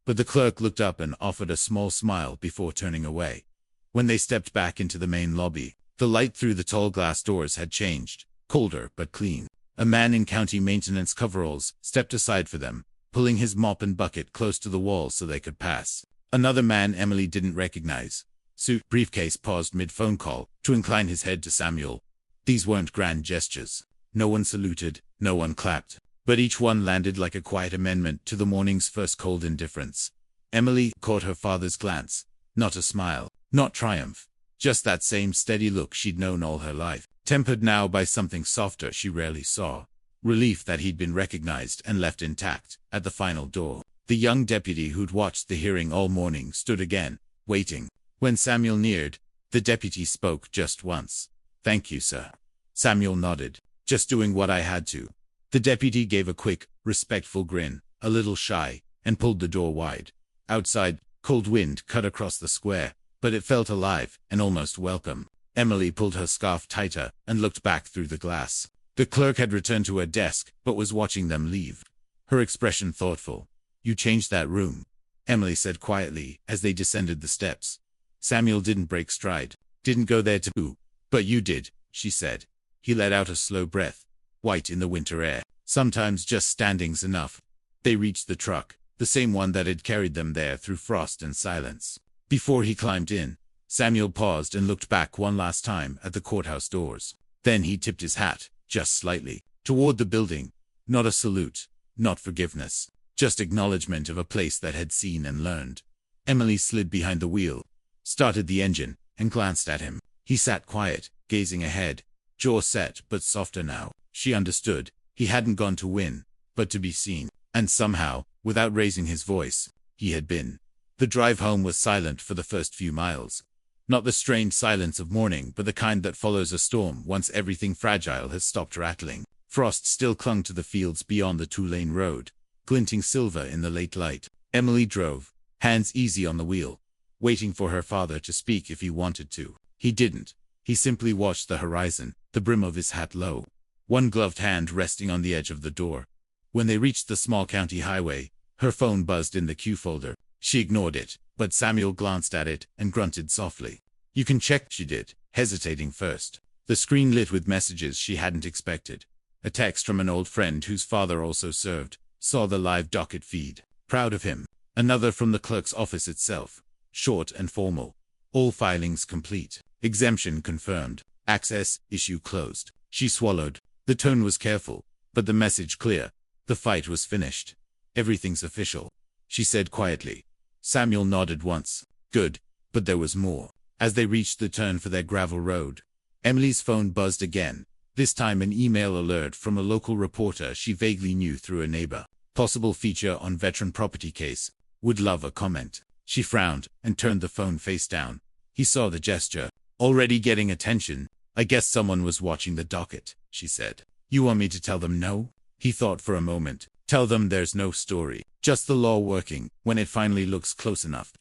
but the clerk looked up and offered a small smile before turning away. When they stepped back into the main lobby, the light through the tall glass doors had changed, colder but clean. A man in county maintenance coveralls stepped aside for them, pulling his mop and bucket close to the wall so they could pass. Another man Emily didn't recognize. Suit briefcase paused mid-phone call to incline his head to Samuel. These weren't grand gestures. No one saluted, no one clapped, but each one landed like a quiet amendment to the morning's first cold indifference. Emily caught her father's glance. Not a smile, not triumph, just that same steady look she'd known all her life, tempered now by something softer she rarely saw. Relief that he'd been recognized and left intact. At the final door, the young deputy who'd watched the hearing all morning stood again, waiting. When Samuel neared, the deputy spoke just once. "Thank you, sir." Samuel nodded. "Just doing what I had to." The deputy gave a quick, respectful grin, a little shy, and pulled the door wide. Outside, cold wind cut across the square, but it felt alive and almost welcome. Emily pulled her scarf tighter and looked back through the glass. The clerk had returned to her desk, but was watching them leave. Her expression thoughtful. "You changed that room," Emily said quietly as they descended the steps. Samuel didn't break stride, didn't go there to boo. "But you did," she said. He let out a slow breath. White in the winter air. Sometimes just standing's enough. They reached the truck, the same one that had carried them there through frost and silence. Before he climbed in, Samuel paused and looked back one last time at the courthouse doors. Then he tipped his hat, just slightly, toward the building. Not a salute, not forgiveness, just acknowledgement of a place that had seen and learned. Emily slid behind the wheel, started the engine, and glanced at him. He sat quiet, gazing ahead, jaw set but softer now. She understood. He hadn't gone to win, but to be seen. And somehow, without raising his voice, he had been. The drive home was silent for the first few miles. Not the strained silence of morning, but the kind that follows a storm once everything fragile has stopped rattling. Frost still clung to the fields beyond the two-lane road, glinting silver in the late light. Emily drove, hands easy on the wheel, waiting for her father to speak if he wanted to. He didn't. He simply watched the horizon, the brim of his hat low, one gloved hand resting on the edge of the door. When they reached the small county highway, her phone buzzed in the queue folder. She ignored it, but Samuel glanced at it and grunted softly. "You can check," she did, hesitating first. The screen lit with messages she hadn't expected. A text from an old friend whose father also served. Saw the live docket feed. Proud of him. Another from the clerk's office itself. Short and formal. All filings complete. Exemption confirmed. Access issue closed. She swallowed. The tone was careful, but the message clear. The fight was finished. "Everything's official," she said quietly. Samuel nodded once. Good, but there was more. As they reached the turn for their gravel road, Emily's phone buzzed again, this time an email alert from a local reporter she vaguely knew through a neighbor. Possible feature on veteran property case. Would love a comment. She frowned and turned the phone face down. He saw the gesture. Already getting attention. "I guess someone was watching the docket," she said. "You want me to tell them no?" He thought for a moment. "Tell them there's no story. Just the law working, when it finally looks close enough."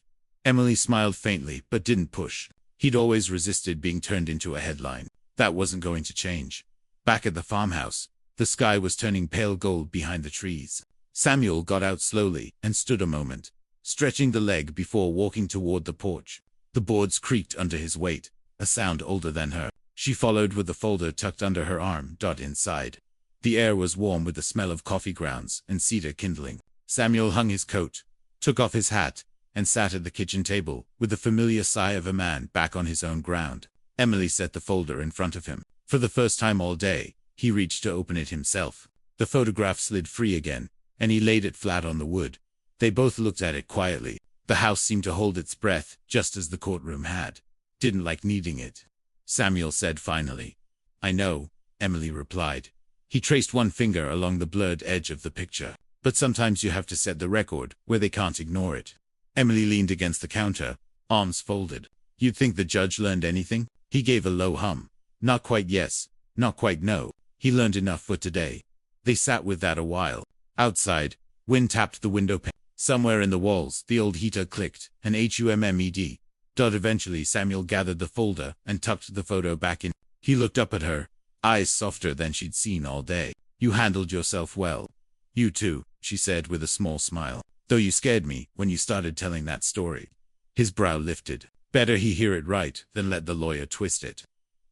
Emily smiled faintly, but didn't push. He'd always resisted being turned into a headline. That wasn't going to change. Back at the farmhouse, the sky was turning pale gold behind the trees. Samuel got out slowly and stood a moment, stretching the leg before walking toward the porch. The boards creaked under his weight, a sound older than her. She followed with the folder tucked under her arm. Inside, the air was warm with the smell of coffee grounds and cedar kindling. Samuel hung his coat, took off his hat, and sat at the kitchen table with the familiar sigh of a man back on his own ground. Emily set the folder in front of him. For the first time all day, he reached to open it himself. The photograph slid free again, and he laid it flat on the wood. They both looked at it quietly. The house seemed to hold its breath, just as the courtroom had. "Didn't like needing it," Samuel said finally. "I know," Emily replied. He traced one finger along the blurred edge of the picture. "But sometimes you have to set the record where they can't ignore it." Emily leaned against the counter, arms folded. "You'd think the judge learned anything?" He gave a low hum. "Not quite yes, not quite no. He learned enough for today." They sat with that a while. Outside, wind tapped the window pane. Somewhere in the walls, the old heater clicked, an HUMMED. Eventually Samuel gathered the folder and tucked the photo back in. He looked up at her, eyes softer than she'd seen all day. "You handled yourself well." "You too," she said with a small smile. "Though you scared me when you started telling that story." His brow lifted. Better he hear it right than let the lawyer twist it.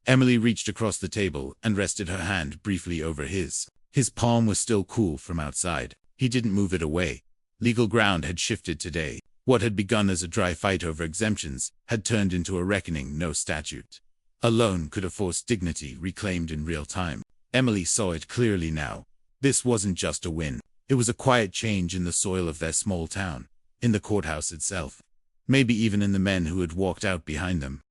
Emily reached across the table and rested her hand briefly over his. His palm was still cool from outside. He didn't move it away. Legal ground had shifted today. What had begun as a dry fight over exemptions had turned into a reckoning no statute alone could have forced dignity reclaimed in real time. Emily saw it clearly now. This wasn't just a win. It was a quiet change in the soil of their small town, in the courthouse itself, maybe even in the men who had walked out behind them.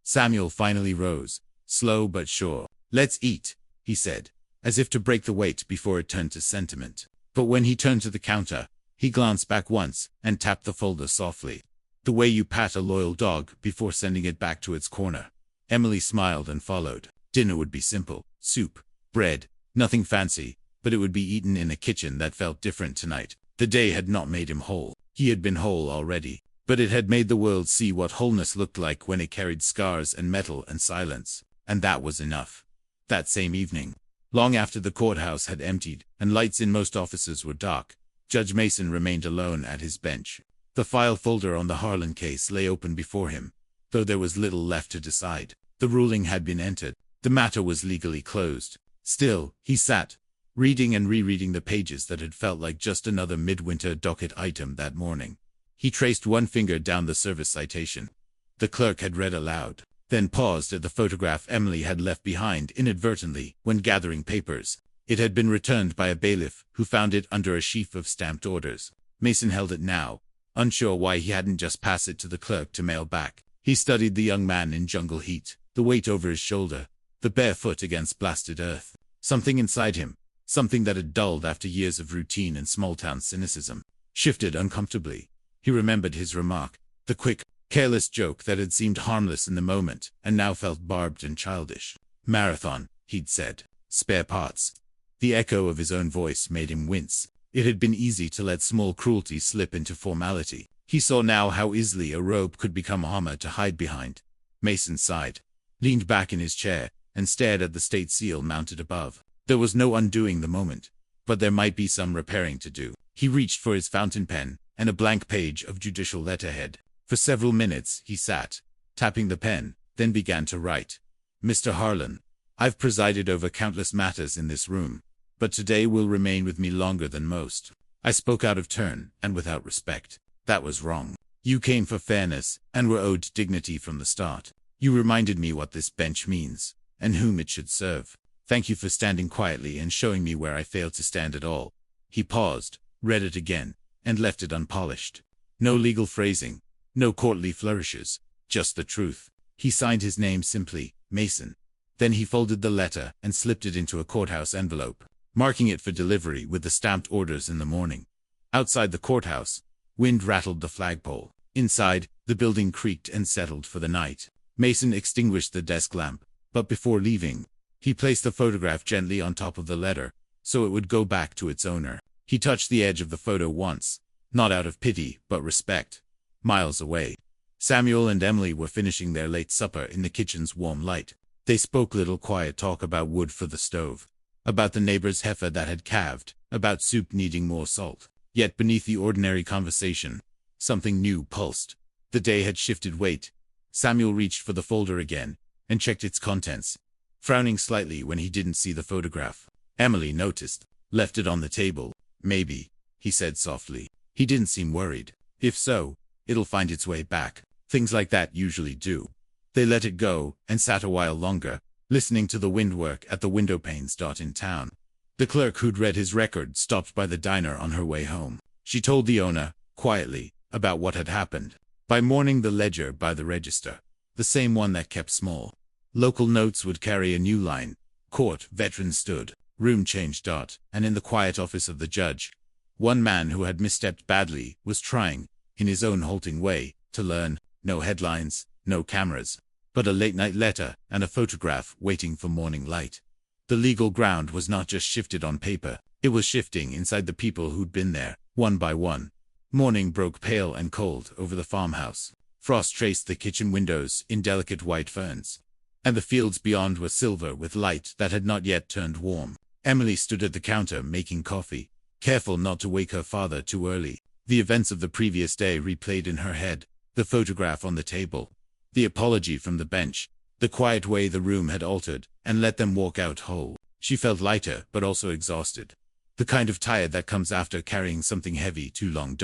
Samuel finally rose, slow but sure. "Let's eat," he said, as if to break the weight before it turned to sentiment. But when he turned to the counter, he glanced back once and tapped the folder softly. The way you pat a loyal dog before sending it back to its corner. Emily smiled and followed. Dinner would be simple. Soup, bread, nothing fancy, but it would be eaten in a kitchen that felt different tonight. The day had not made him whole. He had been whole already, but it had made the world see what wholeness looked like when it carried scars and metal and silence. And that was enough. That same evening, long after the courthouse had emptied and lights in most offices were dark, Judge Mason remained alone at his bench. The file folder on the Harlan case lay open before him, though there was little left to decide. The ruling had been entered. The matter was legally closed. Still, he sat, reading and rereading the pages that had felt like just another midwinter docket item that morning. He traced one finger down the service citation. The clerk had read aloud, then paused at the photograph Emily had left behind inadvertently when gathering papers. It had been returned by a bailiff who found it under a sheaf of stamped orders. Mason held it now, unsure why he hadn't just passed it to the clerk to mail back. He studied the young man in jungle heat, the weight over his shoulder, the bare foot against blasted earth. Something inside him, something that had dulled after years of routine and small-town cynicism, shifted uncomfortably. He remembered his remark, the quick, careless joke that had seemed harmless in the moment and now felt barbed and childish. "Marathon," he'd said. "Spare parts." The echo of his own voice made him wince. It had been easy to let small cruelty slip into formality. He saw now how easily a robe could become armor to hide behind. Mason sighed, leaned back in his chair, and stared at the state seal mounted above. There was no undoing the moment, but there might be some repairing to do. He reached for his fountain pen and a blank page of judicial letterhead. For several minutes he sat, tapping the pen, then began to write. "Mr. Harlan, I've presided over countless matters in this room, but today will remain with me longer than most. I spoke out of turn and without respect. That was wrong. You came for fairness and were owed dignity from the start. You reminded me what this bench means and whom it should serve. Thank you for standing quietly and showing me where I failed to stand at all." He paused, read it again, and left it unpolished. No legal phrasing, no courtly flourishes, just the truth. He signed his name simply, Mason. Then he folded the letter and slipped it into a courthouse envelope, marking it for delivery with the stamped orders in the morning. Outside the courthouse, wind rattled the flagpole. Inside, the building creaked and settled for the night. Mason extinguished the desk lamp, but before leaving, he placed the photograph gently on top of the letter, so it would go back to its owner. He touched the edge of the photo once, not out of pity, but respect. Miles away, Samuel and Emily were finishing their late supper in the kitchen's warm light. They spoke little quiet talk about wood for the stove, about the neighbor's heifer that had calved, about soup needing more salt. Yet beneath the ordinary conversation, something new pulsed. The day had shifted weight. Samuel reached for the folder again and checked its contents, frowning slightly when he didn't see the photograph. Emily noticed, left it on the table. "Maybe," he said softly. He didn't seem worried. "If so, it'll find its way back. Things like that usually do." They let it go and sat a while longer, listening to the windwork at the window panes in town. The clerk who'd read his record stopped by the diner on her way home. She told the owner, quietly, about what had happened. By morning the ledger by the register, the same one that kept small local notes, would carry a new line. Court, veteran stood, room changed. And in the quiet office of the judge, one man who had misstepped badly was trying, in his own halting way, to learn. No headlines, no cameras, but a late-night letter and a photograph waiting for morning light. The legal ground was not just shifted on paper, it was shifting inside the people who'd been there, one by one. Morning broke pale and cold over the farmhouse. Frost traced the kitchen windows in delicate white ferns, and the fields beyond were silver with light that had not yet turned warm. Emily stood at the counter making coffee, careful not to wake her father too early. The events of the previous day replayed in her head, the photograph on the table, the apology from the bench, the quiet way the room had altered and let them walk out whole. She felt lighter, but also exhausted. The kind of tired that comes after carrying something heavy too long.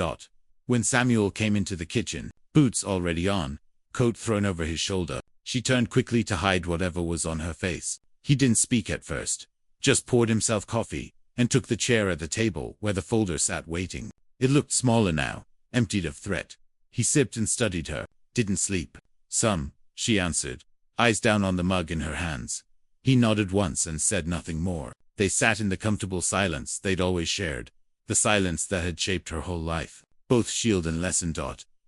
When Samuel came into the kitchen, boots already on, coat thrown over his shoulder, she turned quickly to hide whatever was on her face. He didn't speak at first, just poured himself coffee, and took the chair at the table where the folder sat waiting. It looked smaller now, emptied of threat. He sipped and studied her. Didn't sleep. Some, she answered, eyes down on the mug in her hands. He nodded once and said nothing more. They sat in the comfortable silence they'd always shared, the silence that had shaped her whole life. Both Shield and Lesson.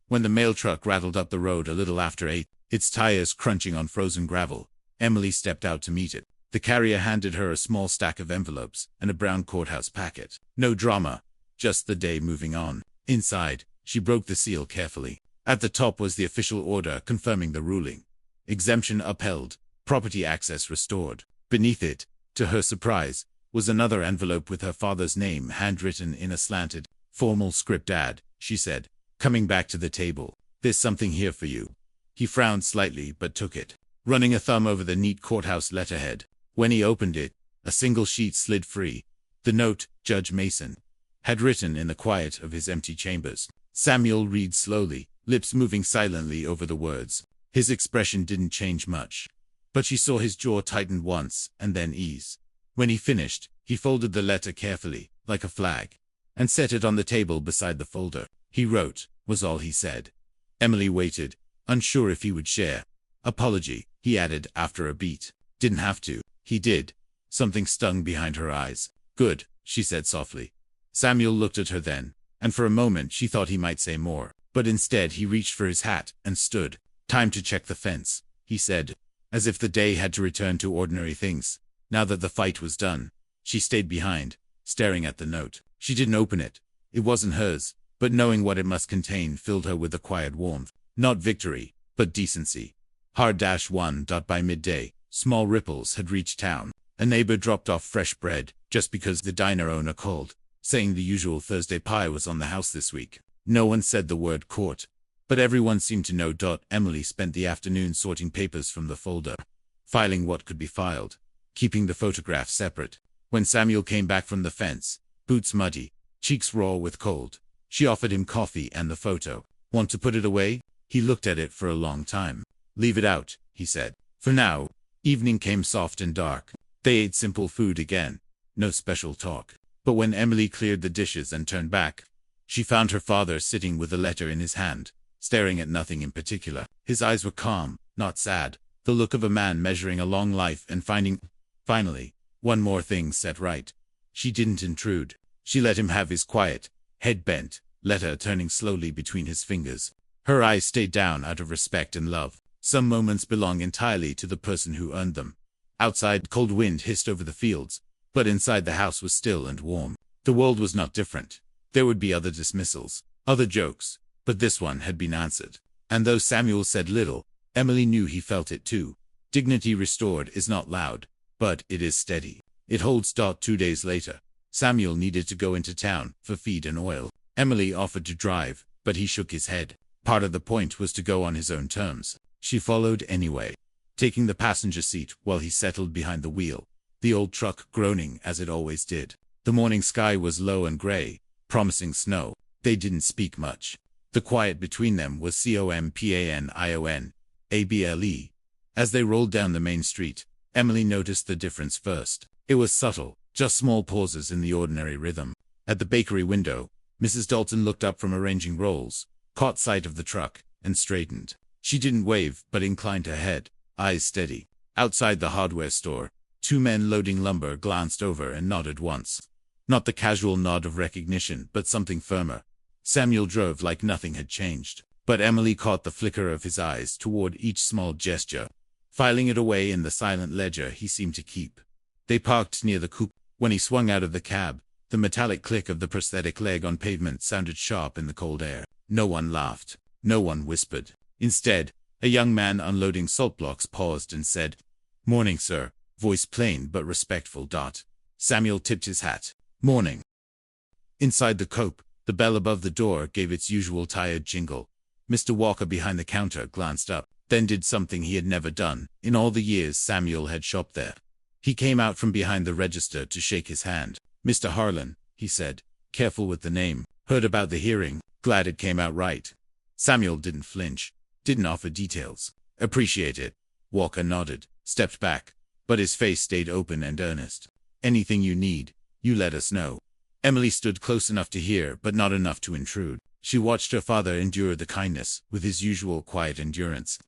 When the mail truck rattled up the road a little after 8, its tires crunching on frozen gravel, Emily stepped out to meet it. The carrier handed her a small stack of envelopes and a brown courthouse packet. No drama, just the day moving on. Inside, she broke the seal carefully. At the top was the official order confirming the ruling. Exemption upheld, property access restored. Beneath it, to her surprise, was another envelope with her father's name handwritten in a slanted, formal script. "Dad," she said, coming back to the table, "there's something here for you." He frowned slightly but took it, running a thumb over the neat courthouse letterhead. When he opened it, a single sheet slid free. The note, Judge Mason had written in the quiet of his empty chambers. Samuel read slowly, lips moving silently over the words. His expression didn't change much, but she saw his jaw tighten once and then ease. When he finished, he folded the letter carefully, like a flag, and set it on the table beside the folder. "He wrote," was all he said. Emily waited, unsure if he would share. "Apology," he added after a beat. "Didn't have to." He did. Something stung behind her eyes. "Good," she said softly. Samuel looked at her then, and for a moment she thought he might say more, but instead he reached for his hat and stood. "Time to check the fence," he said, as if the day had to return to ordinary things. Now that the fight was done, she stayed behind, staring at the note. She didn't open it. It wasn't hers, but knowing what it must contain filled her with a quiet warmth. Not victory, but decency. Hard-1. By midday, small ripples had reached town. A neighbor dropped off fresh bread, just because the diner owner called, saying the usual Thursday pie was on the house this week. No one said the word court, but everyone seemed to know. Emily spent the afternoon sorting papers from the folder, filing what could be filed, keeping the photographs separate. When Samuel came back from the fence, boots muddy, cheeks raw with cold, she offered him coffee and the photo. "Want to put it away?" He looked at it for a long time. "Leave it out," he said. "For now." Evening came soft and dark. They ate simple food again. No special talk. But when Emily cleared the dishes and turned back, she found her father sitting with a letter in his hand, staring at nothing in particular. His eyes were calm, not sad, the look of a man measuring a long life and finding, finally, one more thing set right. She didn't intrude. She let him have his quiet, head bent, letter turning slowly between his fingers. Her eyes stayed down out of respect and love. Some moments belong entirely to the person who earned them. Outside, cold wind hissed over the fields, but inside the house was still and warm. The world was not different. There would be other dismissals, other jokes, but this one had been answered. And though Samuel said little, Emily knew he felt it too. Dignity restored is not loud, but it is steady. It holds. 2 days later, Samuel needed to go into town for feed and oil. Emily offered to drive, but he shook his head. Part of the point was to go on his own terms. She followed anyway, taking the passenger seat while he settled behind the wheel, the old truck groaning as it always did. The morning sky was low and gray, promising snow. They didn't speak much. The quiet between them was companionable. As they rolled down the main street, Emily noticed the difference first. It was subtle, just small pauses in the ordinary rhythm. At the bakery window, Mrs. Dalton looked up from arranging rolls, caught sight of the truck, and straightened. She didn't wave, but inclined her head, eyes steady. Outside the hardware store, 2 men loading lumber glanced over and nodded once. Not the casual nod of recognition, but something firmer. Samuel drove like nothing had changed, but Emily caught the flicker of his eyes toward each small gesture, filing it away in the silent ledger he seemed to keep. They parked near the coupe. When he swung out of the cab, the metallic click of the prosthetic leg on pavement sounded sharp in the cold air. No one laughed. No one whispered. Instead, a young man unloading salt blocks paused and said, "Morning, sir," voice plain but respectful. Samuel tipped his hat. "Morning." Inside the coupe, the bell above the door gave its usual tired jingle. Mr. Walker behind the counter glanced up, then did something he had never done in all the years Samuel had shopped there. He came out from behind the register to shake his hand. "Mr. Harlan," he said, careful with the name. "Heard about the hearing. Glad it came out right." Samuel didn't flinch, didn't offer details. "Appreciate it." Walker nodded, stepped back, but his face stayed open and earnest. "Anything you need, you let us know." Emily stood close enough to hear, but not enough to intrude. She watched her father endure the kindness with his usual quiet endurance,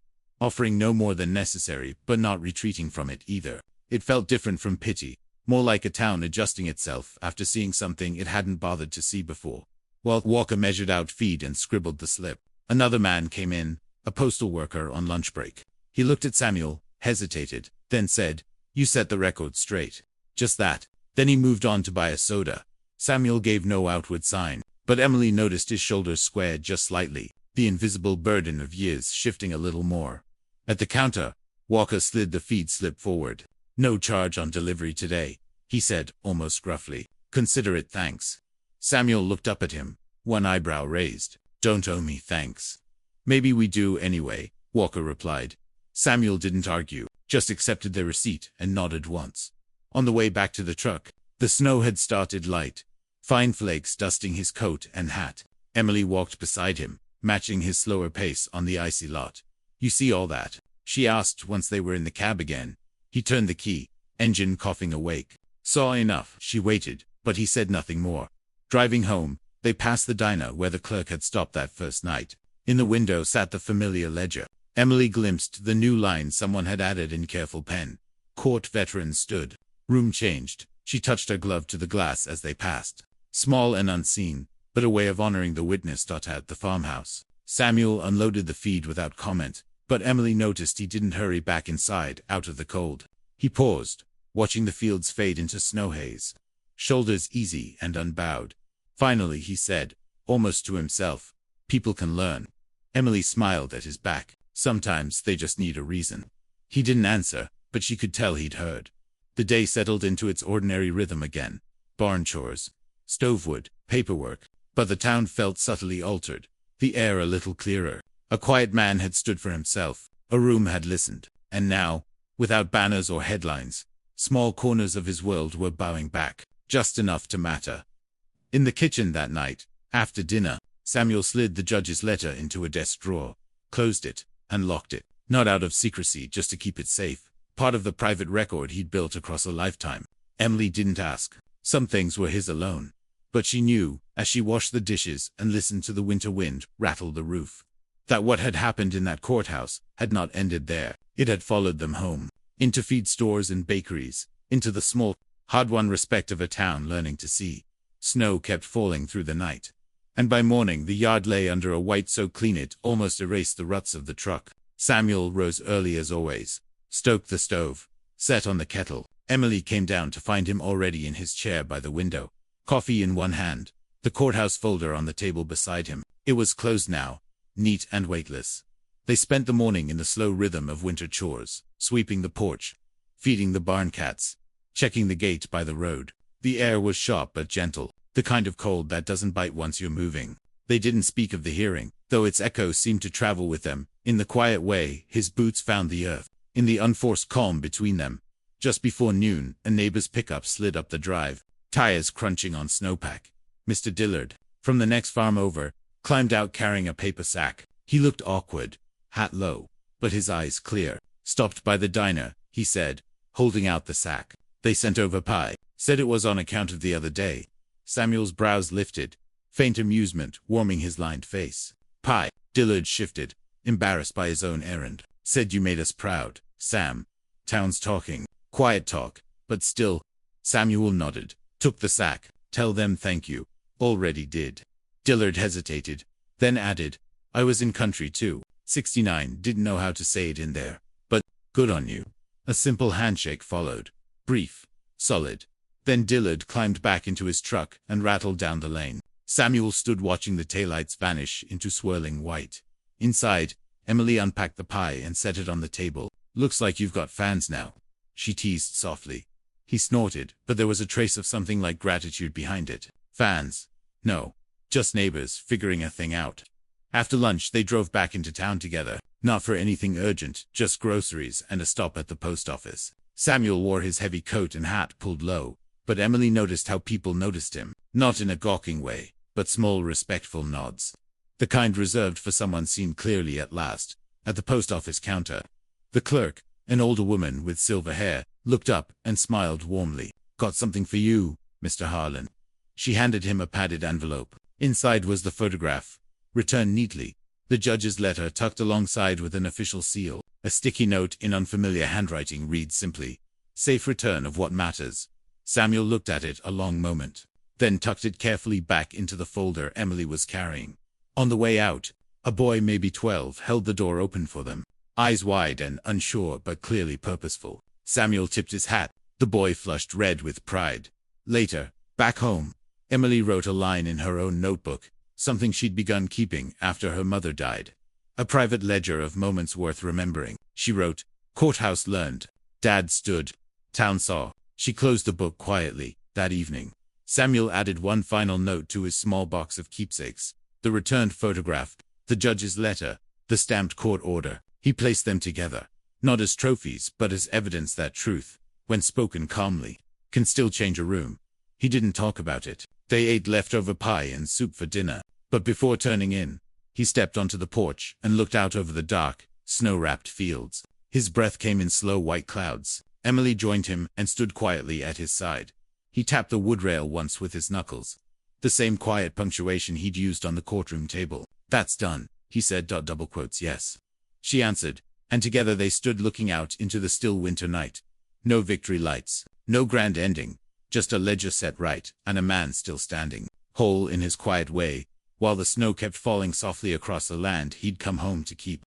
offering no more than necessary, but not retreating from it either. It felt different from pity, more like a town adjusting itself after seeing something it hadn't bothered to see before. While Walker measured out feed and scribbled the slip, another man came in, a postal worker on lunch break. He looked at Samuel, hesitated, then said, "You set the record straight." Just that. Then he moved on to buy a soda. Samuel gave no outward sign, but Emily noticed his shoulders squared just slightly, the invisible burden of years shifting a little more. At the counter, Walker slid the feed slip forward. "No charge on delivery today," he said, almost gruffly. "Consider it thanks." Samuel looked up at him, one eyebrow raised. "Don't owe me thanks." "Maybe we do anyway," Walker replied. Samuel didn't argue, just accepted the receipt and nodded once. On the way back to the truck, the snow had started light, fine flakes dusting his coat and hat. Emily walked beside him, matching his slower pace on the icy lot. "You see all that?" she asked once they were in the cab again. He turned the key, engine coughing awake. "Saw enough." She waited, but he said nothing more. Driving home, they passed the diner where the clerk had stopped that first night. In the window sat the familiar ledger. Emily glimpsed the new line someone had added in careful pen. "Court veteran stood. Room changed." She touched her glove to the glass as they passed. Small and unseen, but a way of honoring the witness at the farmhouse. Samuel unloaded the feed without comment, but Emily noticed he didn't hurry back inside, out of the cold. He paused, watching the fields fade into snow haze, shoulders easy and unbowed. Finally he said, almost to himself, "People can learn." Emily smiled at his back. "Sometimes they just need a reason." He didn't answer, but she could tell he'd heard. The day settled into its ordinary rhythm again. Barn chores, stovewood, paperwork, but the town felt subtly altered, the air a little clearer. A quiet man had stood for himself, a room had listened, and now, without banners or headlines, small corners of his world were bowing back, just enough to matter. In the kitchen that night, after dinner, Samuel slid the judge's letter into a desk drawer, closed it, and locked it, not out of secrecy, just to keep it safe, part of the private record he'd built across a lifetime. Emily didn't ask. Some things were his alone. But she knew, as she washed the dishes and listened to the winter wind rattle the roof, that what had happened in that courthouse had not ended there. It had followed them home, into feed stores and bakeries, into the small, hard-won respect of a town learning to see. Snow kept falling through the night, and by morning the yard lay under a white so clean it almost erased the ruts of the truck. Samuel rose early as always, stoked the stove, set on the kettle. Emily came down to find him already in his chair by the window, coffee in one hand, the courthouse folder on the table beside him. It was closed now, neat and weightless. They spent the morning in the slow rhythm of winter chores, sweeping the porch, feeding the barn cats, checking the gate by the road. The air was sharp but gentle, the kind of cold that doesn't bite once you're moving. They didn't speak of the hearing, though its echo seemed to travel with them. In the quiet way his boots found the earth, in the unforced calm between them. Just before noon, a neighbor's pickup slid up the drive, tires crunching on snowpack. Mr. Dillard, from the next farm over, climbed out carrying a paper sack. He looked awkward, hat low, but his eyes clear. "Stopped by the diner," he said, holding out the sack. "They sent over pie. Said it was on account of the other day." Samuel's brows lifted, faint amusement warming his lined face. "Pie." Dillard shifted, embarrassed by his own errand. "Said you made us proud, Sam." "Town's talking." Quiet talk, but still. Samuel nodded, took the sack. "Tell them thank you." "Already did." Dillard hesitated, then added, "I was in country too. 69, didn't know how to say it in there. But, good on you." A simple handshake followed. Brief, solid. Then Dillard climbed back into his truck and rattled down the lane. Samuel stood watching the taillights vanish into swirling white. Inside, Emily unpacked the pie and set it on the table. "Looks like you've got fans now," she teased softly. He snorted, but there was a trace of something like gratitude behind it. "Fans? No. Just neighbors figuring a thing out." After lunch they drove back into town together, not for anything urgent, just groceries and a stop at the post office. Samuel wore his heavy coat and hat pulled low, but Emily noticed how people noticed him, not in a gawking way, but small respectful nods. The kind reserved for someone seen clearly at last. At the post office counter, the clerk, an older woman with silver hair, looked up and smiled warmly. "Got something for you, Mr. Harlan." She handed him a padded envelope. Inside was the photograph, returned neatly, the judge's letter tucked alongside with an official seal. A sticky note in unfamiliar handwriting reads simply, "Safe return of what matters." Samuel looked at it a long moment, then tucked it carefully back into the folder Emily was carrying. On the way out, a boy maybe 12 held the door open for them, eyes wide and unsure but clearly purposeful. Samuel tipped his hat. The boy flushed red with pride. Later, back home, Emily wrote a line in her own notebook, something she'd begun keeping after her mother died. A private ledger of moments worth remembering. She wrote, "Courthouse learned. Dad stood. Town saw." She closed the book quietly. That evening, Samuel added one final note to his small box of keepsakes. The returned photograph, the judge's letter, the stamped court order. He placed them together, not as trophies but as evidence that truth, when spoken calmly, can still change a room. He didn't talk about it. They ate leftover pie and soup for dinner, but before turning in, he stepped onto the porch and looked out over the dark, snow-wrapped fields. His breath came in slow white clouds. Emily joined him and stood quietly at his side. He tapped the wood rail once with his knuckles, the same quiet punctuation he'd used on the courtroom table. "That's done," he said. Double quotes, "Yes." She answered, and together they stood looking out into the still winter night. No victory lights, no grand ending, just a ledger set right, and a man still standing, whole in his quiet way, while the snow kept falling softly across the land he'd come home to keep.